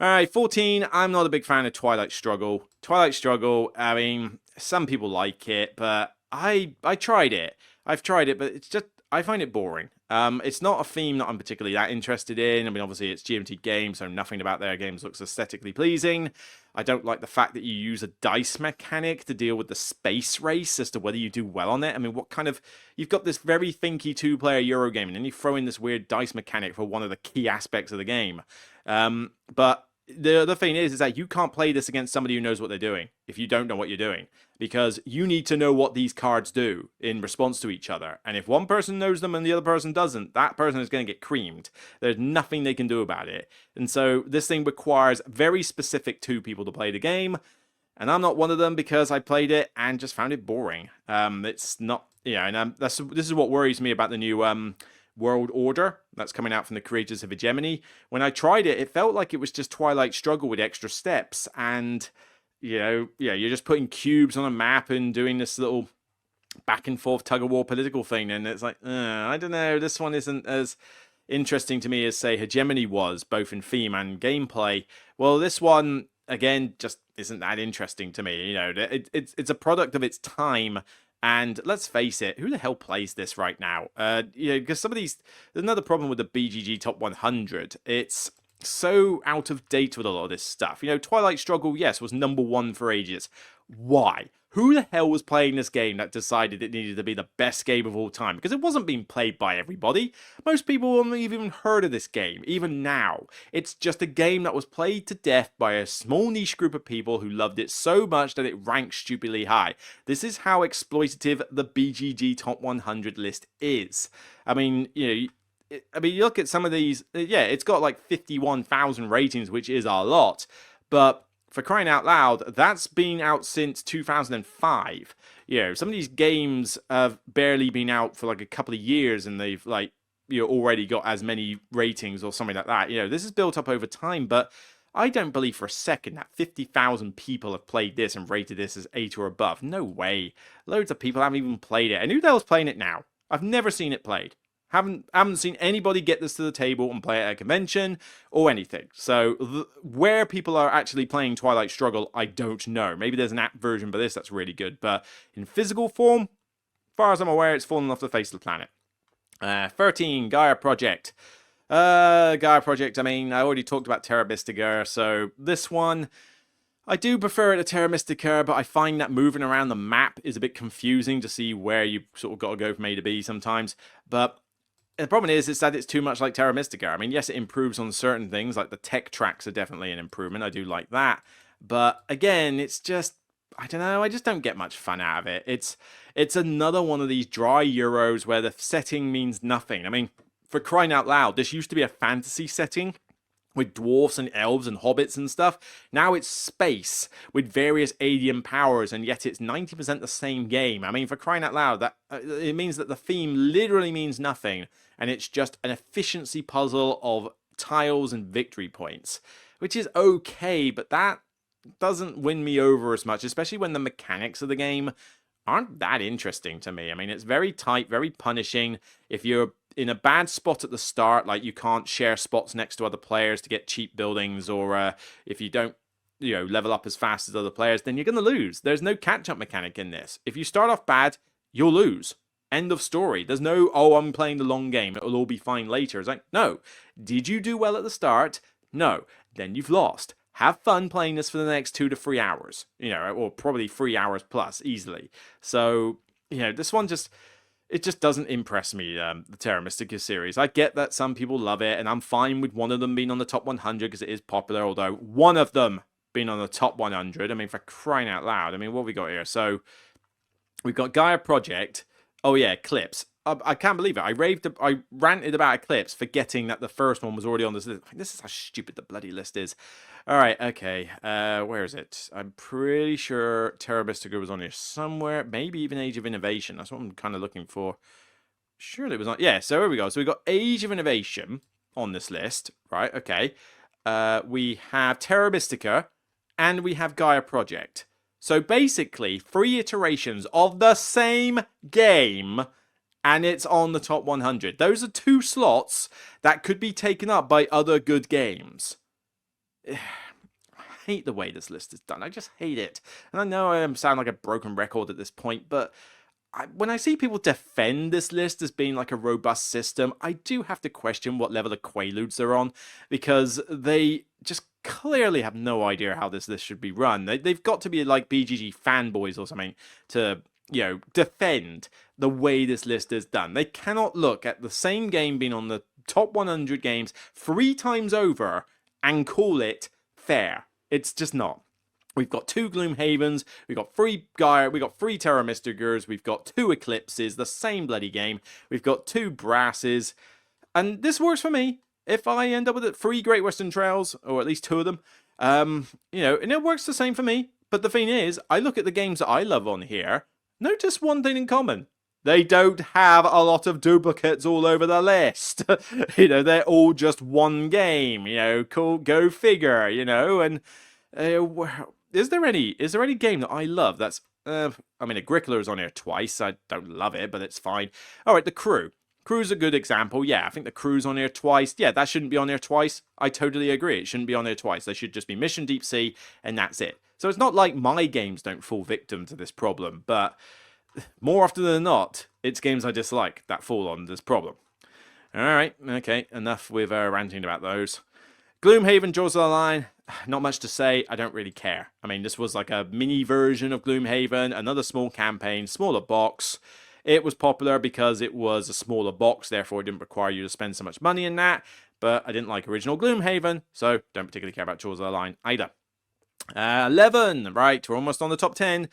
Alright, 14, I'm not a big fan of Twilight Struggle. Twilight Struggle, I mean, some people like it, but I tried it. I've tried it, but it's just, I find it boring. It's not a theme that I'm particularly that interested in. I mean, obviously, it's GMT games, so nothing about their games looks aesthetically pleasing. I don't like the fact that you use a dice mechanic to deal with the space race as to whether you do well on it. I mean, you've got this very thinky 2-player Euro game, and then you throw in this weird dice mechanic for one of the key aspects of the game. But the other thing is that you can't play this against somebody who knows what they're doing if you don't know what you're doing, because you need to know what these cards do in response to each other. And if one person knows them and the other person doesn't, that person is going to get creamed. There's nothing they can do about it. And so this thing requires very specific 2 people to play the game. And I'm not one of them, because I played it and just found it boring. It's not, and this is what worries me about the new World Order that's coming out from the creators of Hegemony. When I tried it, it felt like it was just Twilight Struggle with extra steps, and you're just putting cubes on a map and doing this little back and forth tug of war political thing, and it's like, I don't know, this one isn't as interesting to me as, say, Hegemony was, both in theme and gameplay. Well, this one, again, just isn't that interesting to me. It's a product of its time. And let's face it, who the hell plays this right now? Because some of these, there's another problem with the BGG Top 100. It's so out of date with a lot of this stuff. You know, Twilight Struggle, yes, was #1 for ages. Why? Who the hell was playing this game that decided it needed to be the best game of all time? Because it wasn't being played by everybody. Most people haven't even heard of this game, even now. It's just a game that was played to death by a small niche group of people who loved it so much that it ranked stupidly high. This is how exploitative the BGG Top 100 list is. I mean, you look at some of these, yeah, it's got like 51,000 ratings, which is a lot, but for crying out loud, that's been out since 2005. You know, some of these games have barely been out for like a couple of years and they've like, already got as many ratings or something like that. You know, this is built up over time, but I don't believe for a second that 50,000 people have played this and rated this as 8 or above. No way. Loads of people haven't even played it. And who the hell's playing it now? I've never seen it played. Haven't seen anybody get this to the table and play it at a convention or anything. So where people are actually playing Twilight Struggle, I don't know. Maybe there's an app version for this that's really good. But in physical form, as far as I'm aware, it's fallen off the face of the planet. 13, Gaia Project. Gaia Project, I mean, I already talked about Terra Mystica. So this one, I do prefer it to Terra Mystica, but I find that moving around the map is a bit confusing to see where you sort of got to go from A to B sometimes. But the problem is that it's too much like Terra Mystica. I mean, yes, it improves on certain things, like the tech tracks are definitely an improvement. I do like that. But again, it's just, I don't know, I just don't get much fun out of it. It's another one of these dry Euros where the setting means nothing. I mean, for crying out loud, this used to be a fantasy setting with dwarfs and elves and hobbits and stuff. Now it's space with various alien powers, and yet it's 90% the same game. I mean, for crying out loud, that it means that the theme literally means nothing, and it's just an efficiency puzzle of tiles and victory points, which is okay, but that doesn't win me over as much, especially when the mechanics of the game aren't that interesting to me. I mean, it's very tight, very punishing. If you're in a bad spot at the start, like you can't share spots next to other players to get cheap buildings, or if you don't, level up as fast as other players, then you're going to lose. There's no catch-up mechanic in this. If you start off bad, you'll lose. End of story. There's no, oh, I'm playing the long game, it'll all be fine later. It's like, no. Did you do well at the start? No. Then you've lost. Have fun playing this for the next 2 to 3 hours, or probably 3 hours plus easily. So, this one it just doesn't impress me, the Terra Mystica series. I get that some people love it, and I'm fine with one of them being on the top 100 because it is popular, although one of them being on the top 100, I mean, for crying out loud. I mean, what have we got here? So, we've got Gaia Project. Oh, yeah, Eclipse. I can't believe it. I ranted about Eclipse, forgetting that the first one was already on this list. This is how stupid the bloody list is. All right, okay. Where is it? I'm pretty sure Terra Mystica was on here somewhere. Maybe even Age of Innovation. That's what I'm kind of looking for. Surely it was on. Yeah, so here we go. So we've got Age of Innovation on this list. Right, okay. We have Terra Mystica and we have Gaia Project. So basically, 3 iterations of the same game, and it's on the top 100. Those are 2 slots that could be taken up by other good games. I hate the way this list is done. I just hate it. And I know I sound like a broken record at this point, but when I see people defend this list as being like a robust system, I do have to question what level of quaaludes they're on, because they just clearly have no idea how this list should be run. They've got to be like BGG fanboys or something to, defend the way this list is done. They cannot look at the same game being on the top 100 games 3 times over and call it fair. It's just not. We've got 2 Gloomhavens, we've got 3 Gaia, we've got 3 Terra Mysticas, we've got 2 Eclipses, the same bloody game. We've got 2 Brasses, and this works for me. If I end up with 3 Great Western Trails, or at least 2 of them, and it works the same for me. But the thing is, I look at the games that I love on here, notice one thing in common. They don't have a lot of duplicates all over the list. They're all just one game, cool, go figure, and is there any game that I love that's, Agricola is on here twice. I don't love it, but it's fine. All right, The Crew. Crew's a good example. Yeah, I think The Crew's on here twice. Yeah, that shouldn't be on there twice. I totally agree. It shouldn't be on there twice. They should just be Mission Deep Sea, and that's it. So it's not like my games don't fall victim to this problem, but more often than not, it's games I dislike that fall on this problem. All right, okay, enough with ranting about those. Gloomhaven, Jaws of the Lion, not much to say. I don't really care. I mean, this was like a mini version of Gloomhaven, another small campaign, smaller box. It was popular because it was a smaller box, therefore it didn't require you to spend so much money in that. But I didn't like original Gloomhaven, so don't particularly care about Jaws of the Lion either. 11, right, we're almost on the top 10.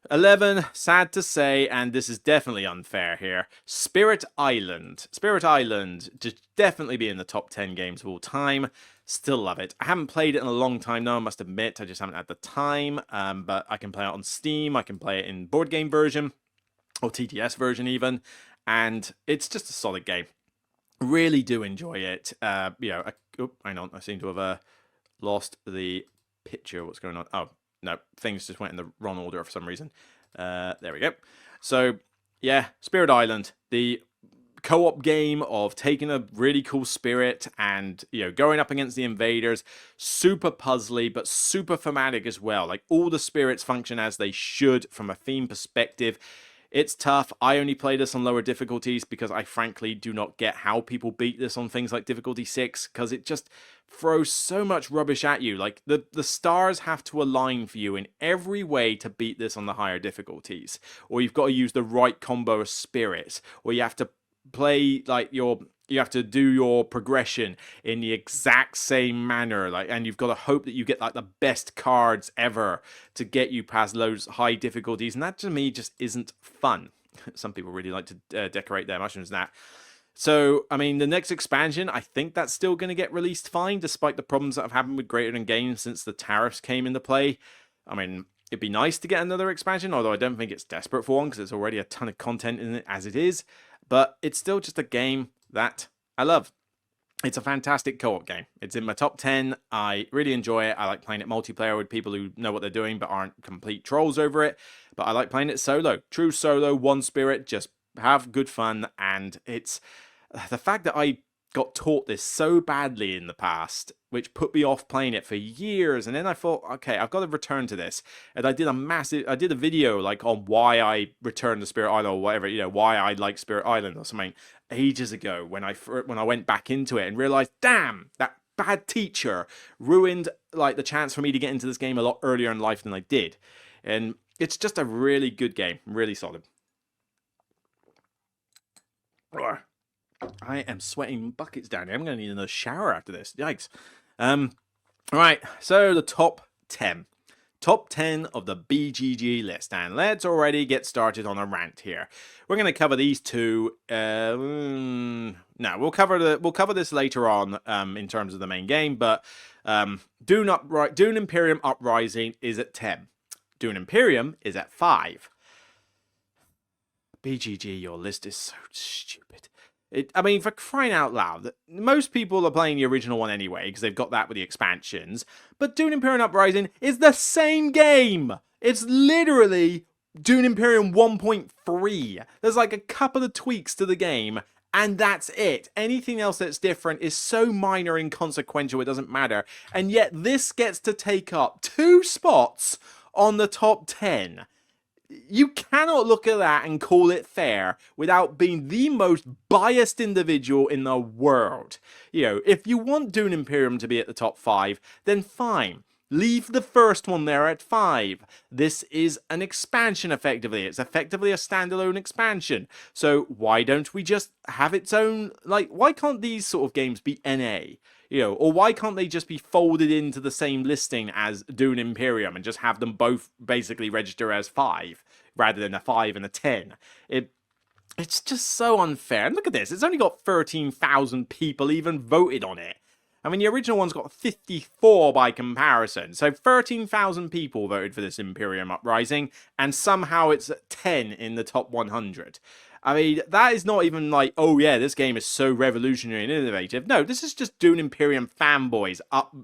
11, sad to say, and this is definitely unfair here, Spirit Island. Spirit Island should definitely be in the top 10 games of all time. Still love it. I haven't played it in a long time now, I must admit. I just haven't had the time, but I can play it on Steam. I can play it in board game version, or TTS version even, and it's just a solid game. Really do enjoy it. You know, oh, hang on, I seem to have lost the picture. What's going on? Oh, no, things just went in the wrong order for some reason. There we go. So, yeah, Spirit Island, the co-op game of taking a really cool spirit and, you know, going up against the invaders. Super puzzly, but super thematic as well. Like, all the spirits function as they should from a theme perspective. It's tough. I only play this on lower difficulties because I frankly do not get how people beat this on things like difficulty 6, because it just throws so much rubbish at you. Like, the stars have to align for you in every way to beat this on the higher difficulties. Or you've got to use the right combo of spirits, or you have to play like you have to do your progression in the exact same manner, like, and you've got to hope that you get like the best cards ever to get you past those high difficulties, and that to me just isn't fun. Some people really like to decorate their mushrooms and that. So, I mean, the next expansion, I think that's still going to get released fine, despite the problems that have happened with Greater Than Games since the tariffs came into play. I mean, it'd be nice to get another expansion, although I don't think it's desperate for one, because there's already a ton of content in it as it is. But it's still just a game that I love. It's a fantastic co-op game. It's in my top 10. I really enjoy it. I like playing it multiplayer with people who know what they're doing but aren't complete trolls over it. But I like playing it solo. True solo, one spirit, just have good fun. And it's the fact that I got taught this so badly in the past, which put me off playing it for years, and then I thought, okay, I've got to return to this. And I did a video like on why I returned to Spirit Island or whatever, you know, why I like Spirit Island or something ages ago, when I went back into it and realized, damn, that bad teacher ruined like the chance for me to get into this game a lot earlier in life than I did. And it's just a really good game, really solid. I am sweating buckets down here. I'm going to need another shower after this. Yikes. All right, so the top 10. Top 10 of the BGG list. And let's already get started on a rant here. We're going to cover these two. No, we'll cover this later on in terms of the main game. But Dune Imperium Uprising is at 10. Dune Imperium is at 5. BGG, your list is so stupid. I mean, for crying out loud, most people are playing the original one anyway, because they've got that with the expansions. But Dune Imperium Uprising is the same game! It's literally Dune Imperium 1.3. There's like a couple of tweaks to the game, and that's it. Anything else that's different is so minor and inconsequential, it doesn't matter. And yet this gets to take up 2 spots on the top 10. You cannot look at that and call it fair without being the most biased individual in the world. You know, if you want Dune Imperium to be at the top 5, then fine. Leave the first one there at 5. This is an expansion, effectively. It's effectively a standalone expansion. So why don't we just have its own, like, why can't these sort of games be NA? You know, or why can't they just be folded into the same listing as Dune Imperium and just have them both basically register as 5 rather than a 5 and a 10? It's just so unfair. And look at this, it's only got 13,000 people even voted on it. I mean, the original one's got 54 by comparison. So 13,000 people voted for this Imperium Uprising, and somehow it's at 10 in the top 100. I mean, that is not even like, oh yeah, this game is so revolutionary and innovative. No, this is just Dune Imperium fanboys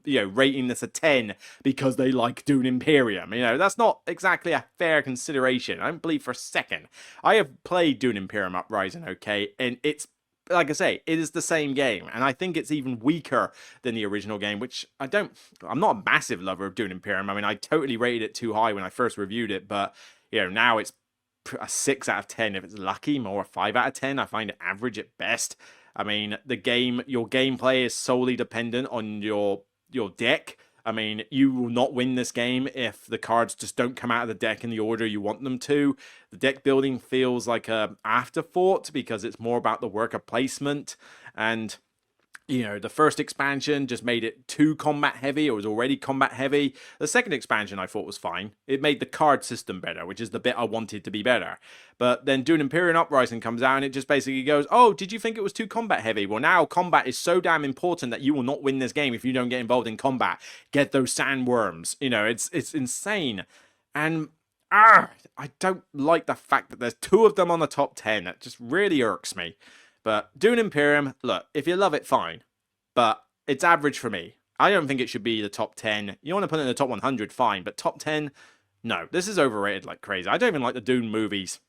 rating this a 10 because they like Dune Imperium. You know, that's not exactly a fair consideration. I don't believe for a second. I have played Dune Imperium Uprising, okay, and it's, like I say, it is the same game, and I think it's even weaker than the original game, which I'm not a massive lover of Dune Imperium. I mean, I totally rated it too high when I first reviewed it, but, you know, now it's a 6 out of 10 if it's lucky, more a 5 out of 10. I find it average at best. I mean, your gameplay is solely dependent on your your deck. I mean, you will not win this game if the cards just don't come out of the deck in the order you want them to. The deck building feels like a afterthought because it's more about the worker placement. And the first expansion just made it too combat heavy. It was already combat heavy. The second expansion I thought was fine. It made the card system better, which is the bit I wanted to be better. But then Dune Imperium Uprising comes out and it just basically goes, oh, did you think it was too combat heavy? Well, now combat is so damn important that you will not win this game if you don't get involved in combat. Get those sandworms. It's insane. And I don't like the fact that there's 2 of them on the top 10. That just really irks me. But Dune Imperium, look, if you love it, fine. But it's average for me. I don't think it should be the top 10. You want to put it in the top 100, fine. But top 10, no. This is overrated like crazy. I don't even like the Dune movies.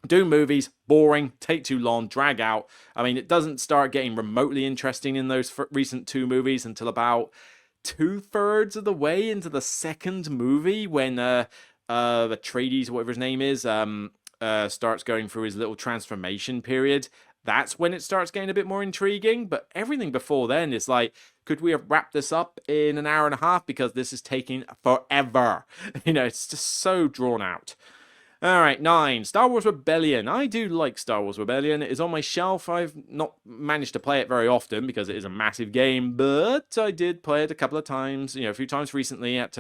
Dune movies, boring, take too long, drag out. I mean, it doesn't start getting remotely interesting in those recent 2 movies until about 2/3 of the way into the second movie when Atreides, whatever his name is, starts going through his little transformation period. That's when it starts getting a bit more intriguing. But everything before then is like, could we have wrapped this up in an hour and a half? Because this is taking forever. It's just so drawn out. All right, 9. Star Wars Rebellion. I do like Star Wars Rebellion. It is on my shelf. I've not managed to play it very often because it is a massive game. But I did play it a couple of times, a few times recently at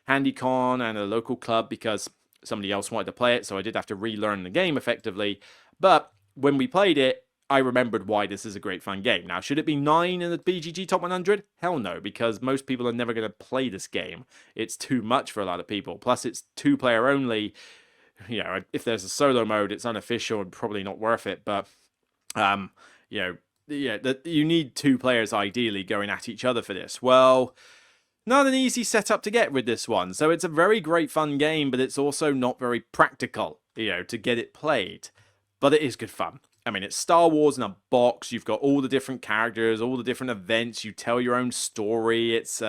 HandyCon and a local club because somebody else wanted to play it. So I did have to relearn the game effectively. But when we played it, I remembered why this is a great fun game. Now, should it be 9 in the BGG Top 100? Hell no, because most people are never going to play this game. It's too much for a lot of people. Plus, it's 2-player only. If there's a solo mode, it's unofficial and probably not worth it. But, you need 2 players ideally going at each other for this. Well, not an easy setup to get with this one. So it's a very great fun game, but it's also not very practical, to get it played. But it is good fun. I mean, it's Star Wars in a box. You've got all the different characters, all the different events. You tell your own story. It's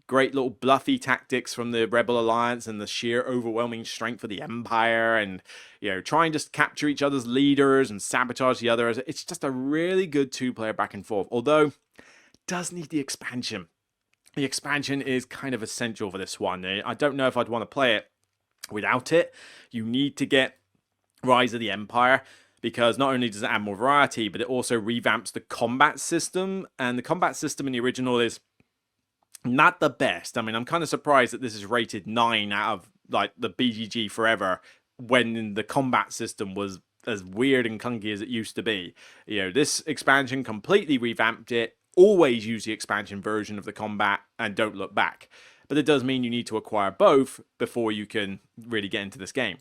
great little bluffy tactics from the Rebel Alliance and the sheer overwhelming strength of the Empire. And, trying to capture each other's leaders and sabotage the others. It's just a really good 2-player back and forth. Although, it does need the expansion. The expansion is kind of essential for this one. I don't know if I'd want to play it without it. You need to get Rise of the Empire, because not only does it add more variety, but it also revamps the combat system, and the combat system in the original is not the best. I mean, I'm kind of surprised that this is rated 9 out of like the BGG forever when the combat system was as weird and clunky as it used to be. This expansion completely revamped it. Always use the expansion version of the combat and don't look back. But it does mean you need to acquire both before you can really get into this game.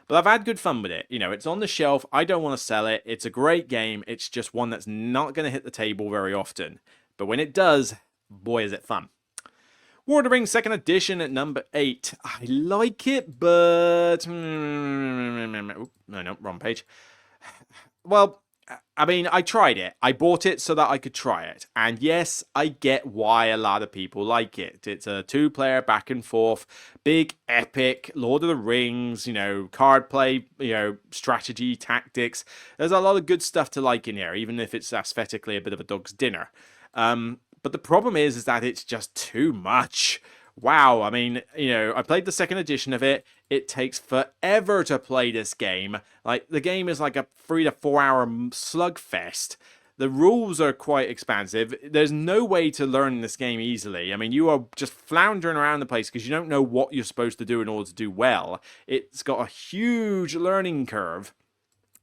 But I've had good fun with it. It's on the shelf. I don't want to sell it. It's a great game. It's just one that's not going to hit the table very often. But when it does, boy, is it fun. War of the Rings 2nd Edition at number 8. I like it, but... No, wrong page. Well, I mean, I tried it. I bought it so that I could try it. And yes, I get why a lot of people like it. It's a 2-player back and forth, big, epic, Lord of the Rings, card play, strategy, tactics. There's a lot of good stuff to like in here, even if it's aesthetically a bit of a dog's dinner. But the problem is that it's just too much. Wow, I mean, I played the 2nd edition of it. It takes forever to play this game. Like, the game is like a 3 to 4 hour slugfest. The rules are quite expansive. There's no way to learn this game easily. I mean, you are just floundering around the place because you don't know what you're supposed to do in order to do well. It's got a huge learning curve.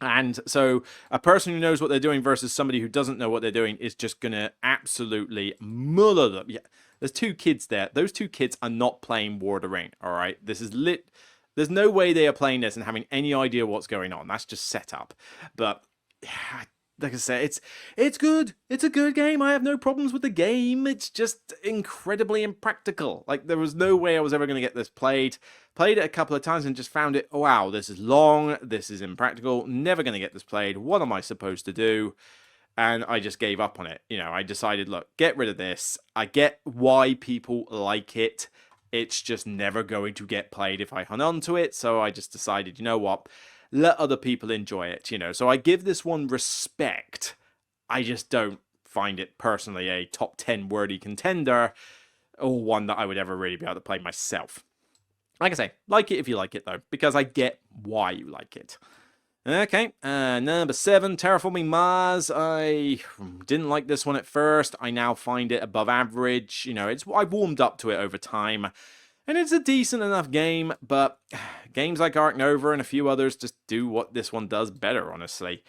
And so a person who knows what they're doing versus somebody who doesn't know what they're doing is just going to absolutely muller them. Yeah. There's 2 kids there. Those 2 kids are not playing War of the Ring, all right? This is lit. There's no way they are playing this and having any idea what's going on. That's just set up. But, yeah, like I said, it's good. It's a good game. I have no problems with the game. It's just incredibly impractical. Like, there was no way I was ever going to get this played. Played it a couple of times and just found it, oh, wow, this is long. This is impractical. Never going to get this played. What am I supposed to do? And I just gave up on it. I decided, look, get rid of this. I get why people like it. It's just never going to get played if I hung on to it. So I just decided, you know what? Let other people enjoy it, So I give this one respect. I just don't find it personally a top 10 worthy contender. or one that I would ever really be able to play myself. Like I say, like it if you like it, though, because I get why you like it. Okay, number 7, Terraforming Mars. I didn't like this one at first. I now find it above average. You know, I've warmed up to it over time, and it's a decent enough game, but games like Ark Nova and a few others just do what this one does better, honestly.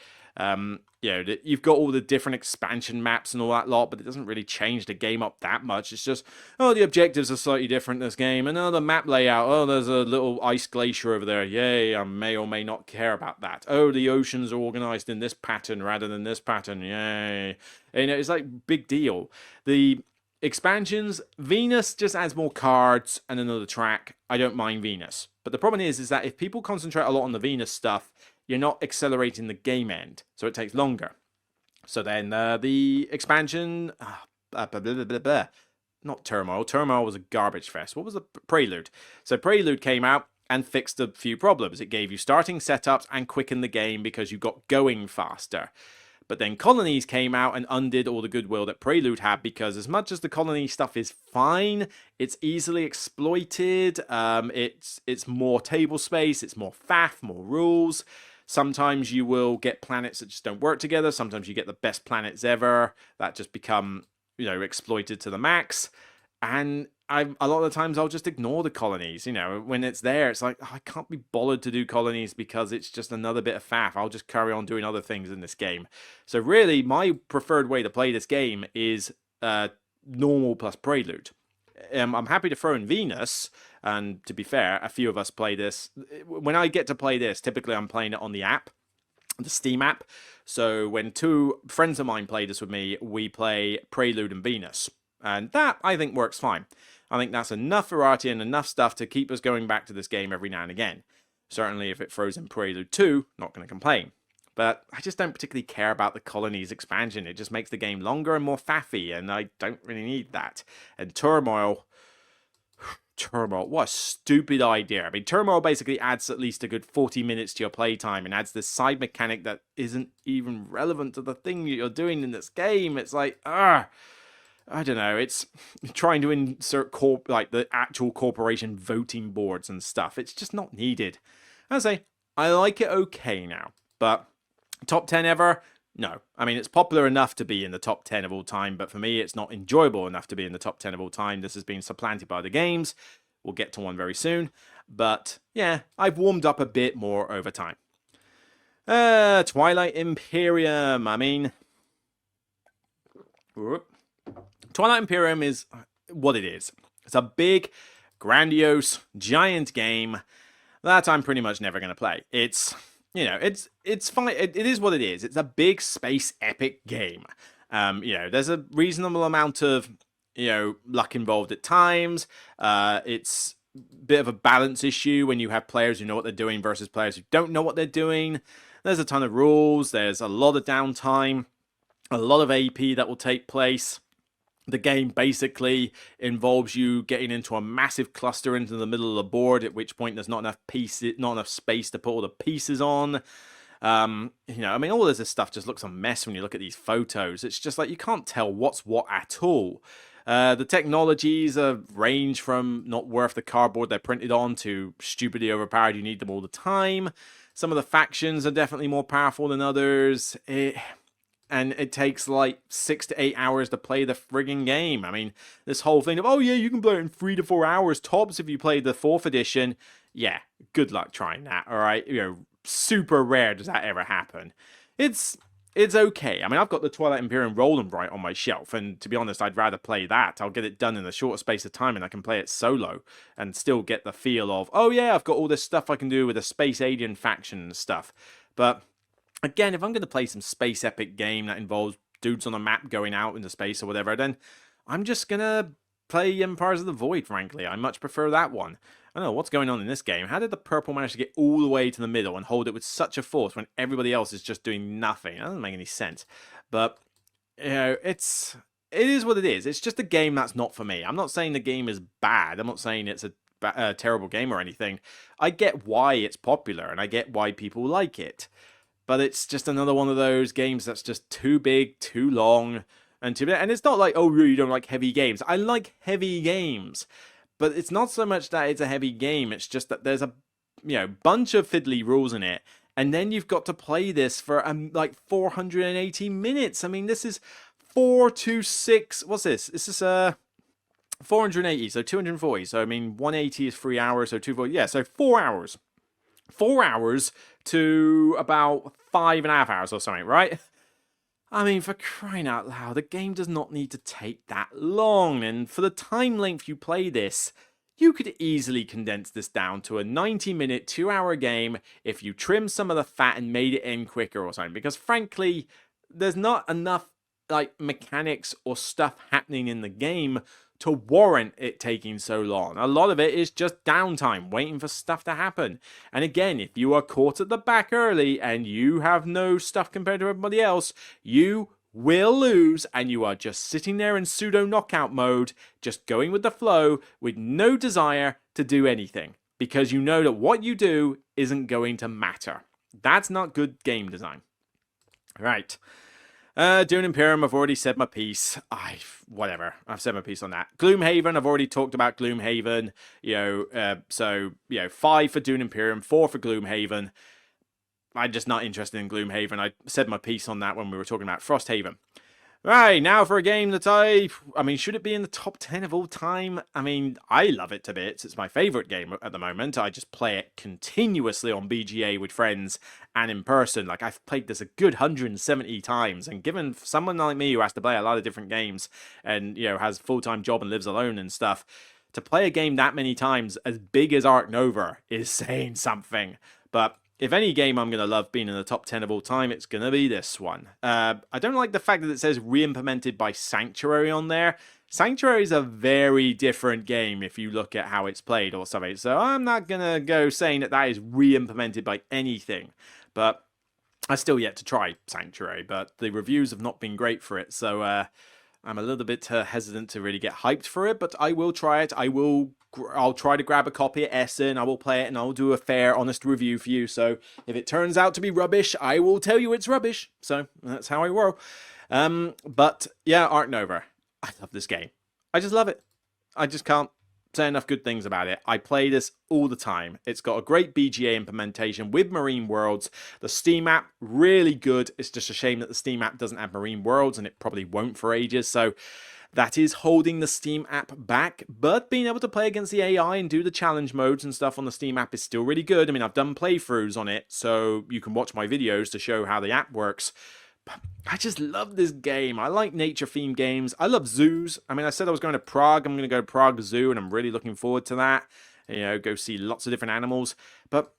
You know, you've got all the different expansion maps and all that lot, but it doesn't really change the game up that much. It's just, oh, the objectives are slightly different in this game, and oh, the map layout, oh, there's a little ice glacier over there. Yay, I may or may not care about that. Oh, the oceans are organized in this pattern rather than this pattern. Yay. You know, it's like, big deal. The expansions, Venus just adds more cards and another track. I don't mind Venus. But the problem is that if people concentrate a lot on the Venus stuff, you're not accelerating the game end, so it takes longer. So then the expansion, not Turmoil. Turmoil was a garbage fest. What was the Prelude? So Prelude came out and fixed a few problems. It gave you starting setups and quickened the game because you got going faster. But then Colonies came out and undid all the goodwill that Prelude had, because as much as the colony stuff is fine, it's easily exploited. It's more table space, it's more faff, more rules. Sometimes you will get planets that just don't work together. Sometimes you get the best planets ever that just become, you know, exploited to the max. And a lot of the times I'll just ignore the colonies. You know, when it's there, it's like, oh, I can't be bothered to do colonies because it's just another bit of faff. I'll just carry on doing other things in this game. So really, my preferred way to play this game is normal plus Prelude. I'm happy to throw in Venus, and to be fair, a few of us play this. When I get to play this, typically I'm playing it on the app, the Steam app. So when 2 friends of mine play this with me, we play Prelude and Venus. And that, I think, works fine. I think that's enough variety and enough stuff to keep us going back to this game every now and again. Certainly if it throws in Prelude 2, not going to complain. But I just don't particularly care about the colonies expansion. It just makes the game longer and more faffy, and I don't really need that. And Turmoil, what a stupid idea. I mean, Turmoil basically adds at least a good 40 minutes to your playtime and adds this side mechanic that isn't even relevant to the thing that you're doing in this game. It's like, I don't know, it's trying to insert like the actual corporation voting boards and stuff. It's just not needed. As I say, I like it okay now, but top 10 ever? No. I mean, it's popular enough to be in the top 10 of all time, but for me, it's not enjoyable enough to be in the top 10 of all time. This has been supplanted by the games. We'll get to one very soon. But yeah, I've warmed up a bit more over time. Twilight Imperium. I mean, Twilight Imperium is what it is. It's a big, grandiose, giant game that I'm pretty much never going to play. It's, you know, it's fine. It is what it is. It's a big space epic game. You know, there's a reasonable amount of, you know, luck involved at times. It's a bit of a balance issue when you have players who know what they're doing versus players who don't know what they're doing. There's a ton of rules. There's a lot of downtime, a lot of AP that will take place. The game basically involves you getting into a massive cluster into the middle of the board, at which point there's not enough space to put all the pieces on. You know, I mean, all of this stuff just looks a mess when you look at these photos. It's just like you can't tell what's what at all. The technologies range from not worth the cardboard they're printed on to stupidly overpowered. You need them all the time. Some of the factions are definitely more powerful than others. And it takes like 6 to 8 hours to play the frigging game. I mean, this whole thing of, oh yeah, you can play it in 3 to 4 hours tops if you play the 4th edition. Yeah, good luck trying that, alright? You know, super rare does that ever happen. It's okay. I mean, I've got the Twilight Imperium Roll and Write on my shelf, and to be honest, I'd rather play that. I'll get it done in a shorter space of time, and I can play it solo, and still get the feel of, oh yeah, I've got all this stuff I can do with a space alien faction and stuff. But again, if I'm going to play some space epic game that involves dudes on a map going out into space or whatever, then I'm just going to play Empires of the Void, frankly. I much prefer that one. I don't know what's going on in this game. How did the purple manage to get all the way to the middle and hold it with such a force when everybody else is just doing nothing? That doesn't make any sense. But, you know, it is what it is. It's just a game that's not for me. I'm not saying the game is bad. I'm not saying it's a terrible game or anything. I get why it's popular, and I get why people like it. But it's just another one of those games that's just too big, too long, and 2 minutes. And it's not like, oh, you don't like heavy games. I like heavy games, but it's not so much that it's a heavy game. It's just that there's a bunch of fiddly rules in it, and then you've got to play this for like 480 minutes. I mean, this is 4 to 6. What's this? This is 480, so 240. So I mean, 180 is 3 hours, so 240. Yeah, so 4 hours. 4 hours to about 5.5 hours or something, right? I mean, for crying out loud, the game does not need to take that long, and for the time length you play this, you could easily condense this down to a 90-minute, 2-hour game if you trim some of the fat and made it end quicker or something, because frankly, there's not enough like mechanics or stuff happening in the game to warrant it taking so long. A lot of it is just downtime, waiting for stuff to happen. And again, if you are caught at the back early and you have no stuff compared to everybody else, you will lose, and you are just sitting there in pseudo knockout mode, just going with the flow with no desire to do anything, because you know that what you do isn't going to matter. That's not good game design. Right. Dune Imperium, I've already said my piece. Whatever. I've said my piece on that. Gloomhaven, I've already talked about Gloomhaven. 5 for Dune Imperium, 4 for Gloomhaven. I'm just not interested in Gloomhaven. I said my piece on that when we were talking about Frosthaven. Right, now for a game that I mean, should it be in the top 10 of all time? I mean, I love it to bits. It's my favourite game at the moment. I just play it continuously on BGA with friends and in person. Like, I've played this a good 170 times. And given someone like me who has to play a lot of different games and, has a full-time job and lives alone and stuff, to play a game that many times as big as Ark Nova is saying something. But if any game I'm going to love being in the top 10 of all time, it's going to be this one. I don't like the fact that it says re-implemented by Sanctuary on there. Sanctuary is a very different game if you look at how it's played or something. So I'm not going to go saying that is re-implemented by anything. But I still yet to try Sanctuary, but the reviews have not been great for it. So I'm a little bit hesitant to really get hyped for it, but I will try it. I'll try to grab a copy at Essen. I will play it, and I'll do a fair, honest review for you. So if it turns out to be rubbish, I will tell you it's rubbish. So that's how I roll. But yeah, Ark Nova. I love this game. I just love it. I just can't say enough good things about it. I play this all the time. It's got a great BGA implementation with Marine Worlds. The Steam app, really good. It's just a shame that the Steam app doesn't have Marine Worlds, and it probably won't for ages. So that is holding the Steam app back, but being able to play against the AI and do the challenge modes and stuff on the Steam app is still really good. I mean, I've done playthroughs on it, so you can watch my videos to show how the app works. But I just love this game. I like nature-themed games. I love zoos. I mean, I said I was going to Prague. I'm going to go to Prague Zoo, and I'm really looking forward to that. Go see lots of different animals. But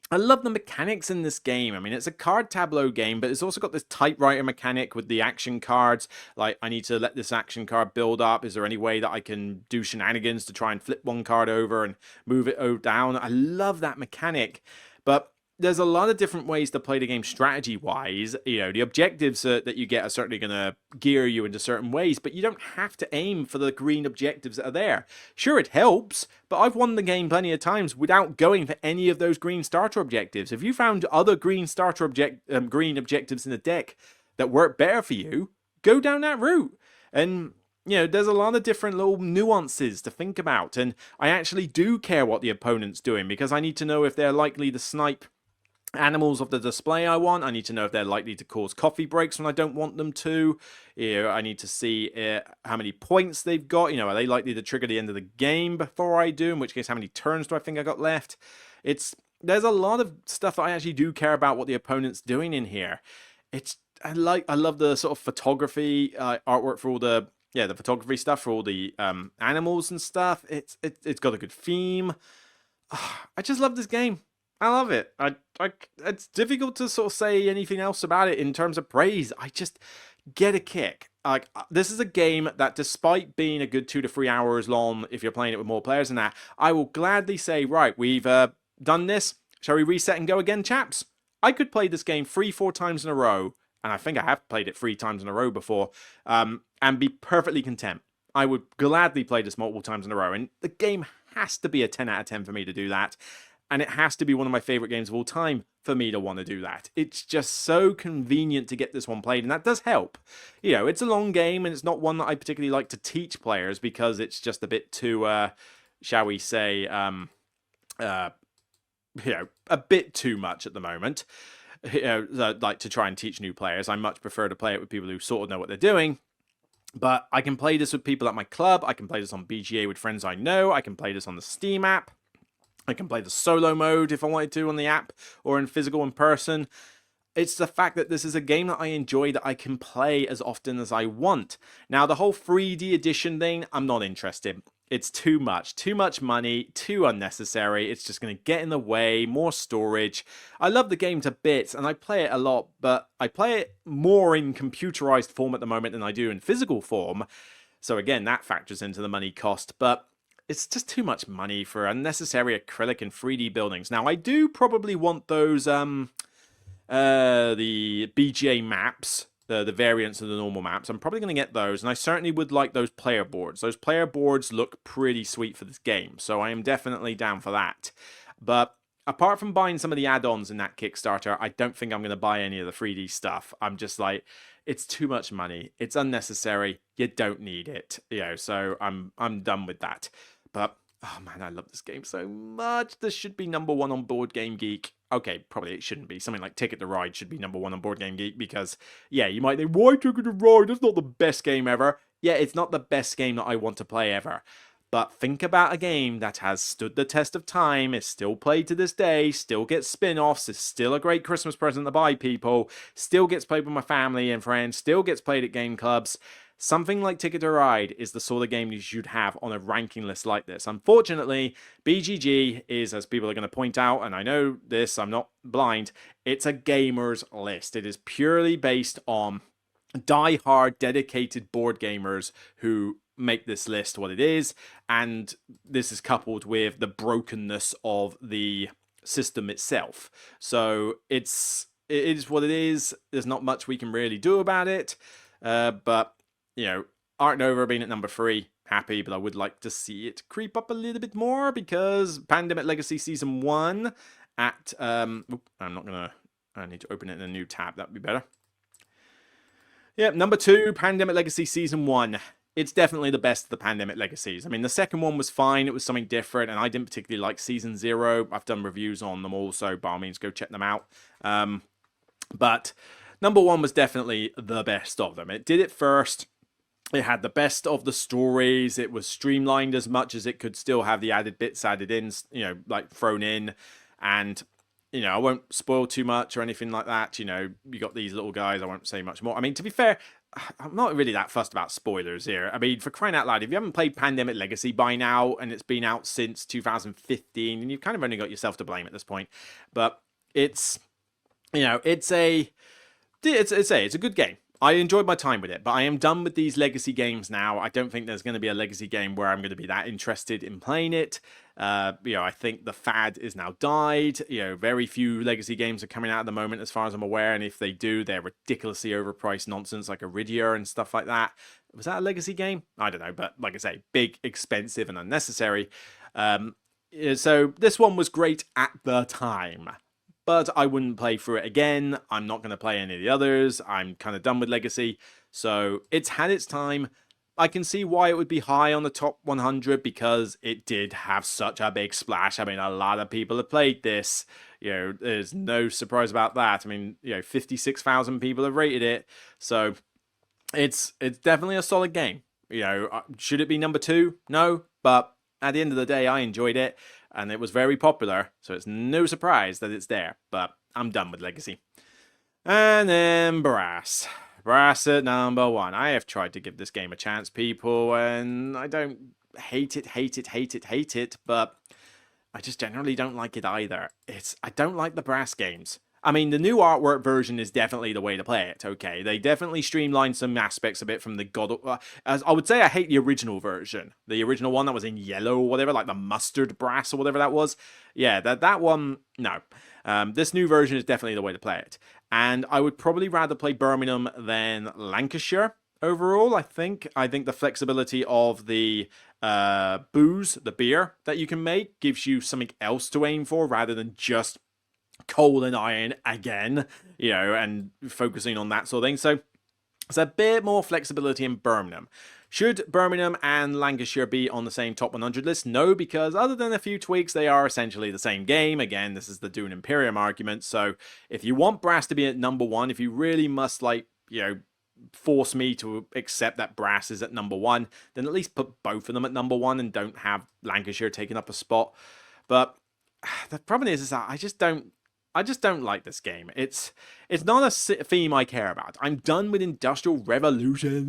I love the mechanics in this game. I mean, it's a card tableau game, but it's also got this typewriter mechanic with the action cards. Like, I need to let this action card build up. Is there any way that I can do shenanigans to try and flip one card over and move it down? I love that mechanic. But there's a lot of different ways to play the game strategy-wise. The objectives that you get are certainly going to gear you into certain ways, but you don't have to aim for the green objectives that are there. Sure, it helps, but I've won the game plenty of times without going for any of those green starter objectives. If you found other green starter green objectives in the deck that work better for you, go down that route. And there's a lot of different little nuances to think about, and I actually do care what the opponent's doing, because I need to know if they're likely to snipe animals of the display I want. I need to know if they're likely to cause coffee breaks when I don't want them to. I need to see how many points they've got. Are they likely to trigger the end of the game before I do? In which case, how many turns do I think I got left? There's a lot of stuff that I actually do care about what the opponent's doing in here. I love the sort of photography artwork for all the photography stuff for all the animals and stuff. It's got a good theme. I just love this game. I love it. It's difficult to sort of say anything else about it in terms of praise. I just get a kick. Like, this is a game that, despite being a good 2 to 3 hours long, if you're playing it with more players than that, I will gladly say, right, we've done this. Shall we reset and go again, chaps? I could play this game 3-4 times in a row, and I think I have played it 3 times in a row before, and be perfectly content. I would gladly play this multiple times in a row, and the game has to be a 10 out of 10 for me to do that. And it has to be one of my favorite games of all time for me to want to do that. It's just so convenient to get this one played, and that does help. You know, it's a long game, and it's not one that I particularly like to teach players because it's just a bit too, shall we say, a bit too much at the moment. Like to try and teach new players. I much prefer to play it with people who sort of know what they're doing. But I can play this with people at my club. I can play this on BGA with friends I know. I can play this on the Steam app. I can play the solo mode if I wanted to on the app or in physical in person. It's the fact that this is a game that I enjoy, that I can play as often as I want. Now, the whole 3D edition thing, I'm not interested. It's too much money, too unnecessary. It's just going to get in the way, more storage. I love the game to bits and I play it a lot, but I play it more in computerized form at the moment than I do in physical form. So again, that factors into the money cost, but it's just too much money for unnecessary acrylic and 3D buildings. Now, I do probably want those, the BGA maps, the variants of the normal maps. I'm probably going to get those, and I certainly would like those player boards. Those player boards look pretty sweet for this game, so I am definitely down for that. But apart from buying some of the add-ons in that Kickstarter, I don't think I'm going to buy any of the 3D stuff. I'm just like, it's too much money. It's unnecessary. You don't need it. So I'm done with that. But oh man, I love this game so much. This should be #1 on Board Game Geek. Okay, probably it shouldn't be. Something like Ticket to Ride should be #1 on Board Game Geek because, yeah, you might think, why Ticket to Ride? That's not the best game ever. Yeah, it's not the best game that I want to play ever. But think about a game that has stood the test of time, is still played to this day, still gets spin-offs, is still a great Christmas present to buy people, still gets played with my family and friends, still gets played at game clubs. Something like Ticket to Ride is the sort of game you should have on a ranking list like this. Unfortunately, BGG is, as people are going to point out, and I know this, I'm not blind, it's a gamer's list. It is purely based on die-hard, dedicated board gamers who make this list what it is, and this is coupled with the brokenness of the system itself. So it is what it is. There's not much we can really do about it, but Ark Nova being at #3, happy, but I would like to see it creep up a little bit more because Pandemic Legacy Season 1 at, I need to open it in a new tab, that'd be better. Yep, #2, Pandemic Legacy Season 1. It's definitely the best of the Pandemic Legacies. I mean, the second one was fine, it was something different, and I didn't particularly like Season 0. I've done reviews on them also, by all means, go check them out. But #1 was definitely the best of them. It did it first. It had the best of the stories. It was streamlined as much as it could still have the added bits added in, like thrown in. And, I won't spoil too much or anything like that. You got these little guys. I won't say much more. I mean, to be fair, I'm not really that fussed about spoilers here. I mean, for crying out loud, if you haven't played Pandemic Legacy by now, and it's been out since 2015, then you've kind of only got yourself to blame at this point. But it's a good game. I enjoyed my time with it, but I am done with these legacy games now. I don't think there's going to be a legacy game where I'm going to be that interested in playing it. I think the fad is now died. Very few legacy games are coming out at the moment as far as I'm aware, and if they do, they're ridiculously overpriced nonsense like Iridia and stuff like that. Was that a legacy game? I don't know, but like I say, big, expensive, and unnecessary. So this one was great at the time. But I wouldn't play through it again. I'm not going to play any of the others. I'm kind of done with Legacy. So it's had its time. I can see why it would be high on the top 100 because it did have such a big splash. I mean, a lot of people have played this. There's no surprise about that. I mean, 56,000 people have rated it. So it's definitely a solid game. Should it be #2? No, but at the end of the day, I enjoyed it. And it was very popular, so it's no surprise that it's there. But I'm done with Legacy. And then Brass. Brass at #1. I have tried to give this game a chance, people, and I don't hate it, but I just generally don't like it either. I don't like the Brass games. I mean, the new artwork version is definitely the way to play it, okay? They definitely streamlined some aspects of it from the as I would say I hate the original version. The original one that was in yellow or whatever, like the mustard brass or whatever that was. Yeah, that one, no. This new version is definitely the way to play it. And I would probably rather play Birmingham than Lancashire. overall. I think the flexibility of the booze, the beer that you can make, gives you something else to aim for rather than just coal and iron again, and focusing on that sort of thing. So it's a bit more flexibility in Birmingham. Should Birmingham and Lancashire be on the same top 100 list? No, because other than a few tweaks, they are essentially the same game. Again, this is the Dune Imperium argument. So if you want Brass to be at number one, if you really must, force me to accept that Brass is at number one, then at least put both of them at number one and don't have Lancashire taking up a spot. But the problem is that I just don't like this game. It's not a theme I care about. I'm done with industrial revolution,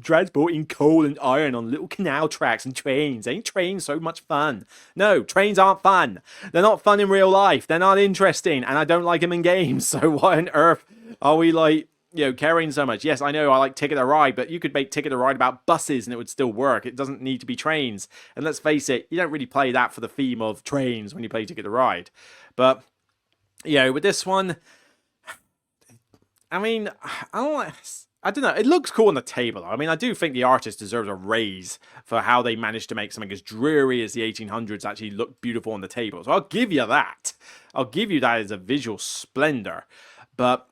transporting coal and iron on little canal tracks and trains. Ain't trains so much fun? No, trains aren't fun. They're not fun in real life. They're not interesting, and I don't like them in games. So why on earth are we caring so much? Yes, I know I like Ticket to Ride, but you could make Ticket to Ride about buses and it would still work. It doesn't need to be trains. And let's face it, you don't really play that for the theme of trains when you play Ticket to Ride. But, with this one, I mean, I don't know. It looks cool on the table. I mean, I do think the artist deserves a raise for how they managed to make something as dreary as the 1800s actually look beautiful on the table. So I'll give you that. I'll give you that as a visual splendor. But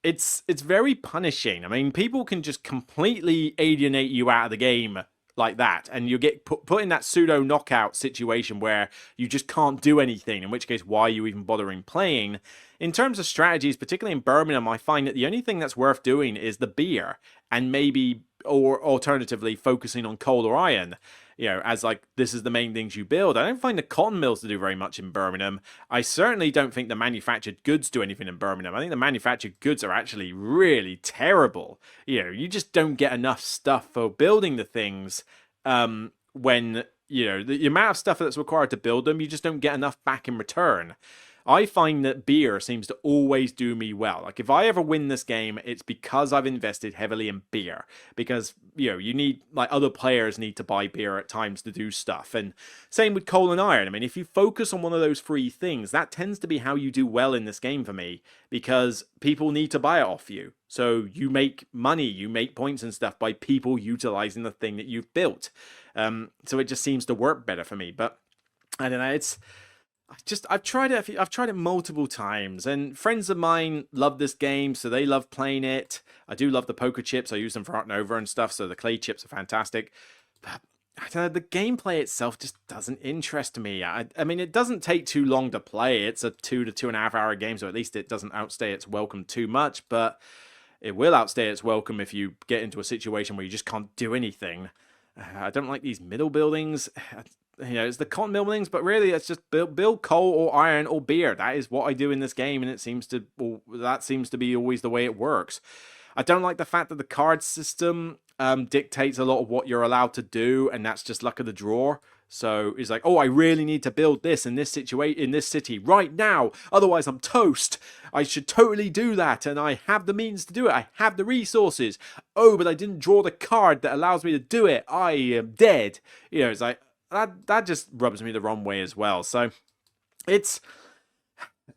it's very punishing. I mean, people can just completely alienate you out of the game like that, and you get put in that pseudo knockout situation where you just can't do anything, in which case why are you even bothering playing? In terms of strategies, particularly in Birmingham, I find that the only thing that's worth doing is the beer, and maybe, or alternatively, focusing on coal or iron, as this is the main things you build. I don't find the cotton mills to do very much in Birmingham. I certainly don't think the manufactured goods do anything in Birmingham. I think the manufactured goods are actually really terrible. You just don't get enough stuff for building the things when, the amount of stuff that's required to build them, you just don't get enough back in return. I find that beer seems to always do me well. Like, if I ever win this game, it's because I've invested heavily in beer. Because, you need, other players need to buy beer at times to do stuff. And same with coal and iron. I mean, if you focus on one of those three things, that tends to be how you do well in this game for me. Because people need to buy it off you. So you make money, you make points and stuff by people utilizing the thing that you've built. So it just seems to work better for me. But, I don't know, I've tried it multiple times, and friends of mine love this game, so they love playing it. I do love the poker chips. I use them for Art Nova and stuff, so the clay chips are fantastic. But I don't know, the gameplay itself just doesn't interest me. I mean, it doesn't take too long to play. It's a 2 to 2.5 hour game, so at least it doesn't outstay its welcome too much, but it will outstay its welcome if you get into a situation where you just can't do anything. I don't like these middle buildings. It's the cotton mill buildings, but really it's just build coal or iron or beer. That is what I do in this game, and that seems to be always the way it works. I don't like the fact that the card system dictates a lot of what you're allowed to do, and that's just luck of the draw. So it's like, oh, I really need to build this in this city right now, otherwise I'm toast. I should totally do that, and I have the means to do it. I have the resources. Oh, but I didn't draw the card that allows me to do it. I am dead. It's like, that just rubs me the wrong way as well. So it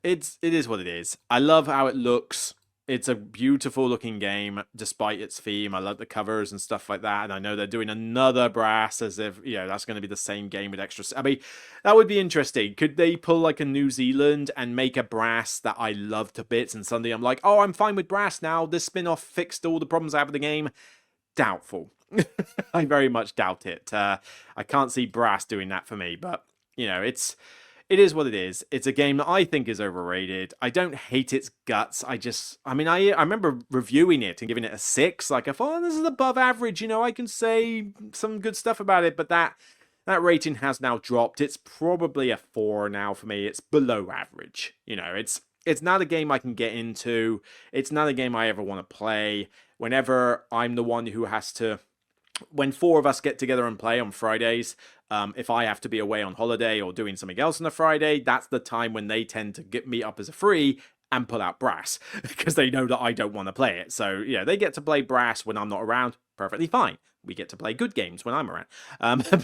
is what it is. I love how it looks. It's a beautiful looking game despite its theme. I love the covers and stuff like that. And I know they're doing another Brass as if, that's going to be the same game with extra. I mean, that would be interesting. Could they pull like a New Zealand and make a Brass that I love to bits, and suddenly I'm like, oh, I'm fine with Brass now. This spin-off fixed all the problems I have with the game? Doubtful. I very much doubt it. I can't see Brass doing that for me, but it is what it is. It's a game that I think is overrated. I don't hate its guts. I remember reviewing it and giving it a 6. Like, I thought, oh, this is above average. I can say some good stuff about it, but that rating has now dropped. It's probably a 4 now for me. It's below average. It's not a game I can get into. It's not a game I ever want to play. Whenever I'm the one who has to... When 4 of us get together and play on Fridays, if I have to be away on holiday or doing something else on a Friday, that's the time when they tend to get me up as a free and pull out Brass, because they know that I don't want to play it. So, they get to play Brass when I'm not around. Perfectly fine. We get to play good games when I'm around.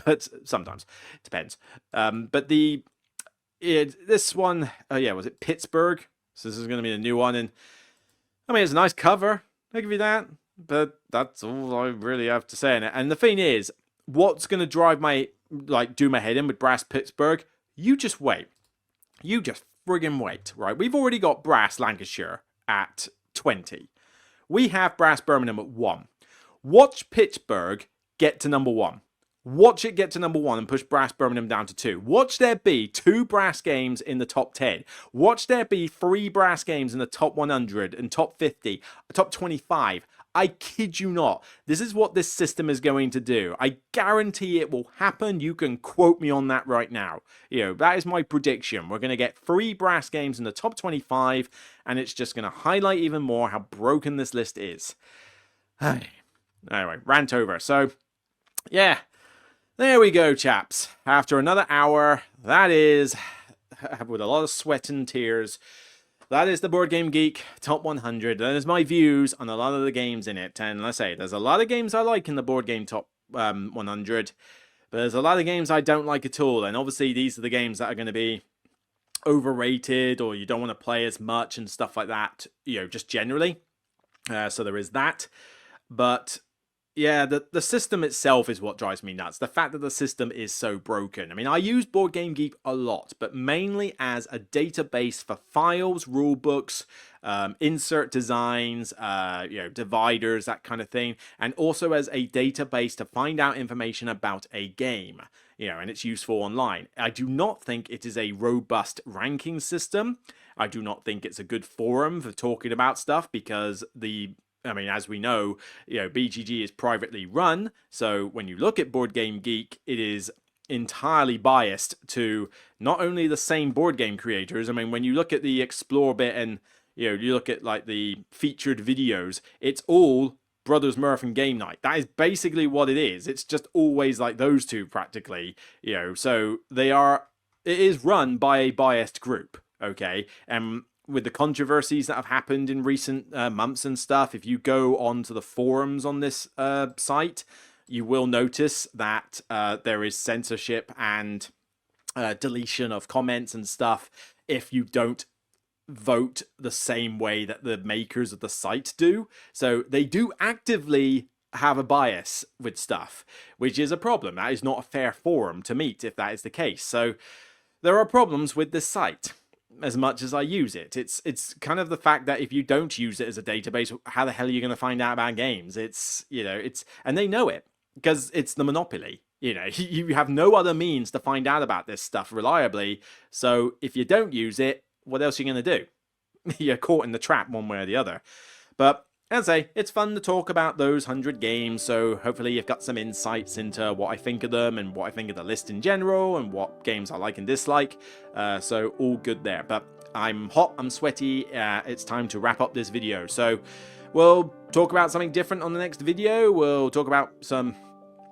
But sometimes. It depends. But this one, was it Pittsburgh? So this is going to be a new one. And, I mean, it's a nice cover. I'll give you that. But that's all I really have to say on it. And the thing is, what's going to drive my, do my head in with Brass Pittsburgh? You just wait. You just friggin' wait, right? We've already got Brass Lancashire at 20. We have Brass Birmingham at 1. Watch Pittsburgh get to number 1. Watch it get to number 1 and push Brass Birmingham down to 2. Watch there be 2 Brass games in the top 10. Watch there be 3 Brass games in the top 100 and top 50, top 25. I kid you not. This is what this system is going to do. I guarantee it will happen. You can quote me on that right now. That is my prediction. We're going to get 3 Brass games in the top 25, and it's just going to highlight even more how broken this list is. Anyway, rant over. So, yeah. There we go, chaps. After another hour, that is, with a lot of sweat and tears, that is the Board Game Geek Top 100. That is my views on a lot of the games in it. And let's say, there's a lot of games I like in the Board Game Top 100, but there's a lot of games I don't like at all. And obviously, these are the games that are going to be overrated, or you don't want to play as much and stuff like that, just generally. So there is that. But yeah, the system itself is what drives me nuts. The fact that the system is so broken. I mean, I use Board Game Geek a lot, but mainly as a database for files, rule books, insert designs, dividers, that kind of thing, and also as a database to find out information about a game. And it's useful online. I do not think it is a robust ranking system. I do not think it's a good forum for talking about stuff because as we know, BGG is privately run. So when you look at Board Game Geek, it is entirely biased to not only the same board game creators. I mean, when you look at the Explore bit and, you look at like the featured videos, it's all Brothers Murph and Game Night. That is basically what it is. It's just always like those two practically, so it is run by a biased group. Okay. And with the controversies that have happened in recent months and stuff, if you go onto the forums on this site, you will notice that there is censorship and deletion of comments and stuff if you don't vote the same way that the makers of the site do. So they do actively have a bias with stuff, which is a problem. That is not a fair forum to meet if that is the case. So there are problems with this site. As much as I use it, it's kind of the fact that if you don't use it as a database, how the hell are you going to find out about games? And they know it because it's the monopoly. You have no other means to find out about this stuff reliably. So if you don't use it, what else are you going to do? You're caught in the trap one way or the other. But as I say, it's fun to talk about those 100 games, so hopefully you've got some insights into what I think of them and what I think of the list in general and what games I like and dislike, so all good there. But I'm hot, I'm sweaty, it's time to wrap up this video. So we'll talk about something different on the next video, we'll talk about some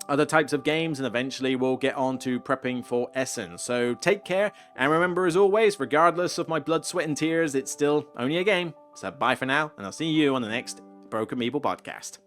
other types of games, and eventually we'll get on to prepping for Essen. So take care, and remember, as always, regardless of my blood, sweat and tears, it's still only a game. So bye for now, and I'll see you on the next Broken Meeple podcast.